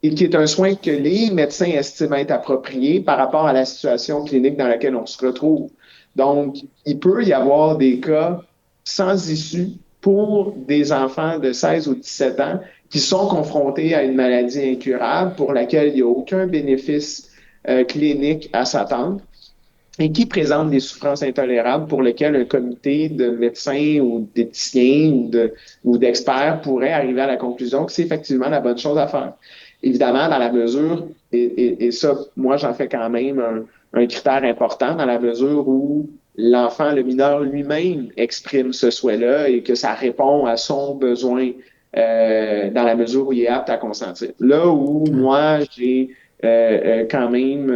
et qui est un soin que les médecins estiment être approprié par rapport à la situation clinique dans laquelle on se retrouve. Donc, il peut y avoir des cas sans issue pour des enfants de 16 ou 17 ans qui sont confrontés à une maladie incurable pour laquelle il n'y a aucun bénéfice clinique à s'attendre et qui présentent des souffrances intolérables pour lesquelles un comité de médecins ou d'éthiciens ou d'experts pourrait arriver à la conclusion que c'est effectivement la bonne chose à faire. Évidemment, dans la mesure, et ça, moi, j'en fais quand même un critère important, dans la mesure où l'enfant, le mineur lui-même exprime ce souhait-là et que ça répond à son besoin dans la mesure où il est apte à consentir. Là où moi, j'ai quand même,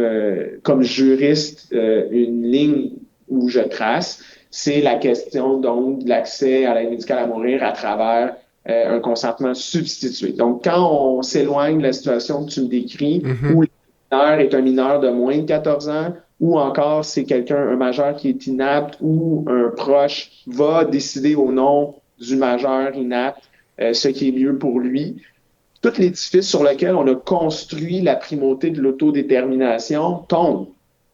comme juriste, une ligne où je trace, c'est la question donc de l'accès à l'aide médicale à mourir à travers un consentement substitué. Donc, quand on s'éloigne de la situation que tu me décris, où le mineur est un mineur de moins de 14 ans, ou encore c'est un majeur qui est inapte, ou un proche va décider au nom du majeur inapte ce qui est mieux pour lui, tout l'édifice sur lequel on a construit la primauté de l'autodétermination tombe.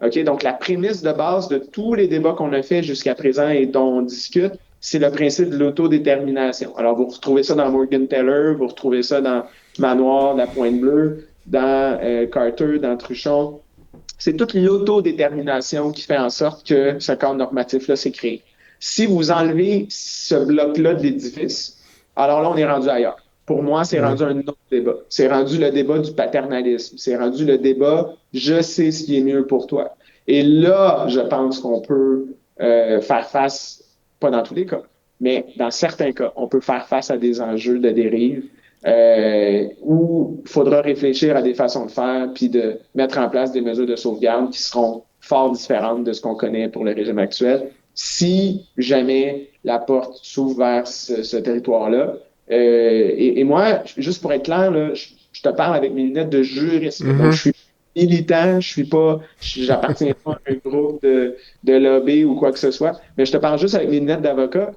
OK? Donc, la prémisse de base de tous les débats qu'on a fait jusqu'à présent et dont on discute, c'est le principe de l'autodétermination. Alors, vous retrouvez ça dans Morgentaler, vous retrouvez ça dans Manoir, la Pointe Bleue, dans Carter, dans Truchon. C'est toute l'autodétermination qui fait en sorte que ce cadre normatif-là s'est créé. Si vous enlevez ce bloc-là de l'édifice, alors là, on est rendu ailleurs. Pour moi, c'est rendu un autre débat. C'est rendu le débat du paternalisme. C'est rendu le débat « je sais ce qui est mieux pour toi ». Et là, je pense qu'on peut faire face, pas dans tous les cas, mais dans certains cas, on peut faire face à des enjeux de dérive où il faudra réfléchir à des façons de faire puis de mettre en place des mesures de sauvegarde qui seront fort différentes de ce qu'on connaît pour le régime actuel. Si jamais la porte s'ouvre vers ce territoire-là, et moi, juste pour être clair, là, je te parle avec mes lunettes de juriste. Donc, je suis militant, j'appartiens pas à un groupe de lobby ou quoi que ce soit, mais je te parle juste avec mes lunettes d'avocat.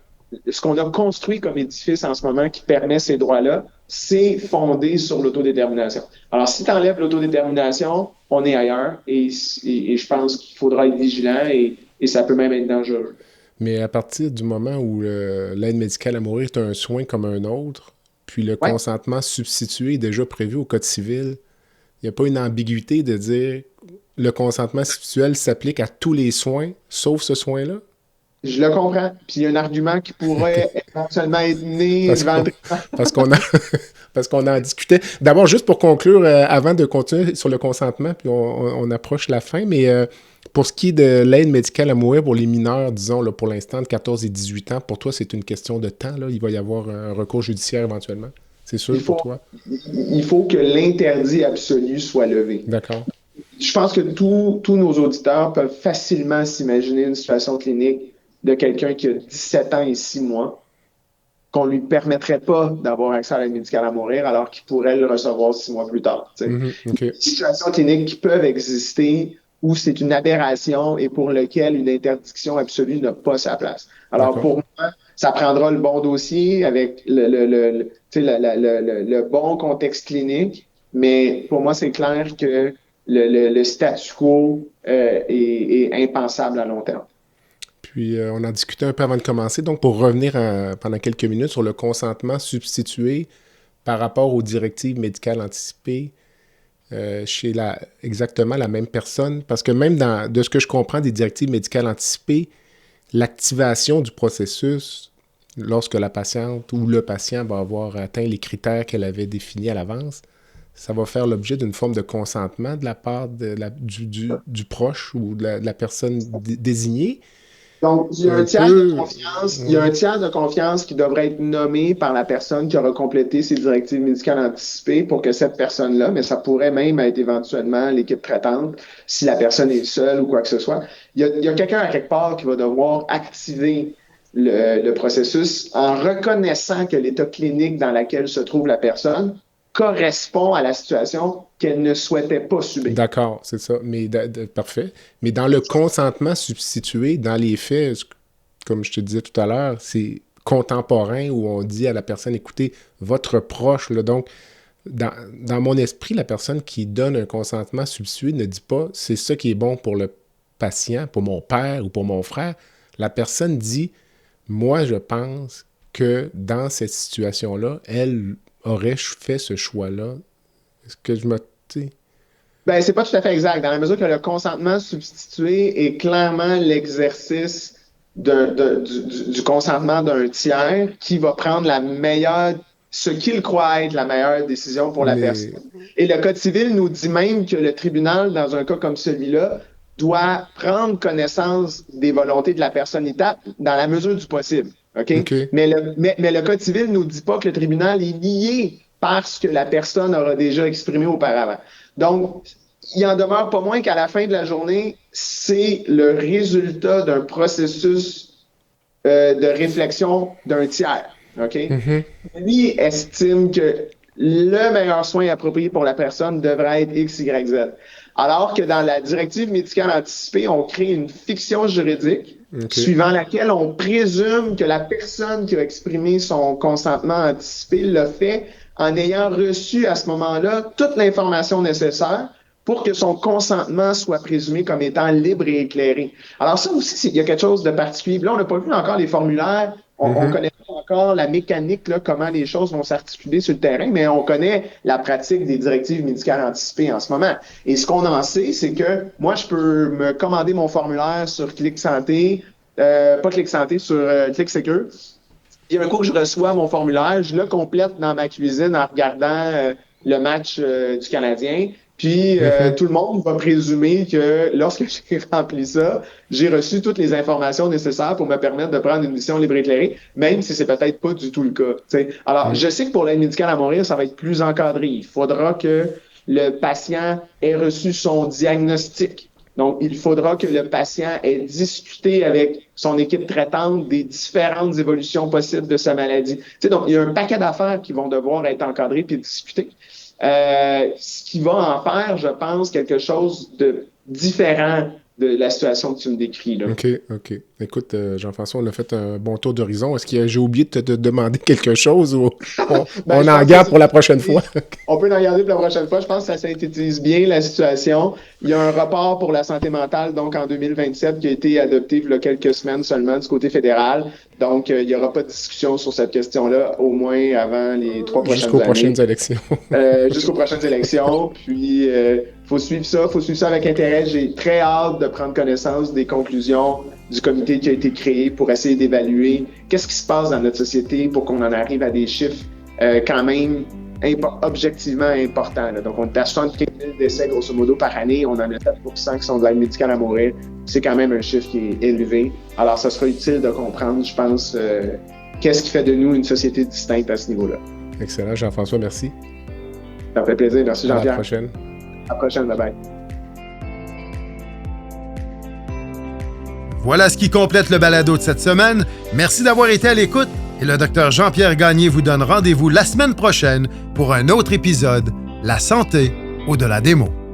Ce qu'on a construit comme édifice en ce moment qui permet ces droits-là, c'est fondé sur l'autodétermination. Alors, si tu enlèves l'autodétermination, on est ailleurs et je pense qu'il faudra être vigilant et ça peut même être dangereux. Mais à partir du moment où l'aide médicale à mourir est un soin comme un autre, puis le consentement substitué est déjà prévu au Code civil, il n'y a pas une ambiguïté de dire le consentement substituel s'applique à tous les soins, sauf ce soin-là? Je le comprends. Puis il y a un argument qui pourrait éventuellement être né parce qu'on en discutait. D'abord, juste pour conclure, avant de continuer sur le consentement, puis on approche la fin, mais pour ce qui est de l'aide médicale à mourir pour les mineurs, disons, là, pour l'instant, de 14 et 18 ans, pour toi, c'est une question de temps, là? Il va y avoir un recours judiciaire éventuellement? C'est sûr pour toi? Il faut que l'interdit absolu soit levé. D'accord. je pense que tous nos auditeurs peuvent facilement s'imaginer une situation clinique de quelqu'un qui a 17 ans et 6 mois, qu'on lui permettrait pas d'avoir accès à l'aide médicale à mourir alors qu'il pourrait le recevoir 6 mois plus tard. Okay. Des situations cliniques qui peuvent exister où c'est une aberration et pour lequel une interdiction absolue n'a pas sa place. Alors, pour moi, ça prendra le bon dossier avec le bon contexte clinique, mais pour moi, c'est clair que le statu quo est impensable à long terme. Puis, on en discutait un peu avant de commencer. Donc, pour revenir pendant quelques minutes sur le consentement substitué par rapport aux directives médicales anticipées chez exactement la même personne, parce que même de ce que je comprends des directives médicales anticipées, l'activation du processus lorsque la patiente ou le patient va avoir atteint les critères qu'elle avait définis à l'avance, ça va faire l'objet d'une forme de consentement de la part du proche ou de la personne désignée. Donc, il y a un tiers de confiance. Il y a un tiers de confiance qui devrait être nommé par la personne qui aura complété ses directives médicales anticipées pour que cette personne-là, mais ça pourrait même être éventuellement l'équipe traitante, si la personne est seule ou quoi que ce soit. Il y a quelqu'un à quelque part qui va devoir activer le processus en reconnaissant que l'état clinique dans lequel se trouve la personne correspond à la situation qu'elle ne souhaitait pas subir. D'accord, c'est ça. Mais parfait. Mais dans le consentement substitué, dans les faits, comme je te disais tout à l'heure, c'est contemporain où on dit à la personne, écoutez, votre proche, là, donc, dans mon esprit, la personne qui donne un consentement substitué ne dit pas, c'est ça qui est bon pour le patient, pour mon père ou pour mon frère. La personne dit, moi, je pense que dans cette situation-là, elle aurait fait ce choix-là. Est-ce que je me... Ben, c'est pas tout à fait exact. Dans la mesure que le consentement substitué est clairement l'exercice du consentement d'un tiers qui va prendre ce qu'il croit être la meilleure décision pour la personne. Et le Code civil nous dit même que le tribunal, dans un cas comme celui-là, doit prendre connaissance des volontés de la personne étape dans la mesure du possible. Okay? Mais le Code civil nous dit pas que le tribunal est lié parce que la personne aura déjà exprimé auparavant. Donc, il en demeure pas moins qu'à la fin de la journée, c'est le résultat d'un processus de réflexion d'un tiers. Okay? Lui estime que le meilleur soin approprié pour la personne devrait être X, Y, Z. Alors que dans la directive médicale anticipée, on crée une fiction juridique suivant laquelle on présume que la personne qui a exprimé son consentement anticipé l'a fait en ayant reçu à ce moment-là toute l'information nécessaire pour que son consentement soit présumé comme étant libre et éclairé. Alors ça aussi, il y a quelque chose de particulier. Là, on n'a pas vu encore les formulaires, on connaît pas encore la mécanique, là, comment les choses vont s'articuler sur le terrain, mais on connaît la pratique des directives médicales anticipées en ce moment. Et ce qu'on en sait, c'est que moi, je peux me commander mon formulaire sur Clic Santé, pas Clic Santé, sur Clic Secure. Il y a un coup que je reçois mon formulaire, je le complète dans ma cuisine en regardant le match du Canadien. Puis, tout le monde va présumer que lorsque j'ai rempli ça, j'ai reçu toutes les informations nécessaires pour me permettre de prendre une décision libre et éclairée, même si c'est peut-être pas du tout le cas. T'sais. Alors, je sais que pour l'aide médicale à mourir, ça va être plus encadré. Il faudra que le patient ait reçu son diagnostic. Donc, il faudra que le patient ait discuté avec son équipe traitante des différentes évolutions possibles de sa maladie. T'sais, donc, il y a un paquet d'affaires qui vont devoir être encadrées puis discutées. Ce qui va en faire, je pense, quelque chose de différent de la situation que tu me décris. Là. OK. Écoute, Jean-François, on a fait un bon tour d'horizon. Est-ce que j'ai oublié de te demander quelque chose ou on en garde pour la prochaine fois? On peut en garder pour la prochaine fois. Je pense que ça synthétise bien la situation. Il y a un report pour la santé mentale, donc en 2027, qui a été adopté il y a quelques semaines seulement du côté fédéral. Donc, il n'y aura pas de discussion sur cette question-là, au moins avant les 3 prochaines Jusqu'aux prochaines élections. Jusqu'aux prochaines élections. Puis, faut suivre ça avec intérêt. J'ai très hâte de prendre connaissance des conclusions du comité qui a été créé pour essayer d'évaluer qu'est-ce qui se passe dans notre société pour qu'on en arrive à des chiffres quand même objectivement importants. Là. Donc, on est à 75 000 décès, grosso modo, par année. On en a 7% qui sont de l'aide médicale à mourir. C'est quand même un chiffre qui est élevé. Alors, ça sera utile de comprendre, je pense, qu'est-ce qui fait de nous une société distincte à ce niveau-là. Excellent. Jean-François, merci. Ça me fait plaisir. Merci, Jean-Pierre. À la prochaine. À la prochaine. Bye-bye. Voilà ce qui complète le balado de cette semaine. Merci d'avoir été à l'écoute et le Dr Jean-Pierre Gagné vous donne rendez-vous la semaine prochaine pour un autre épisode, La santé au-delà des mots.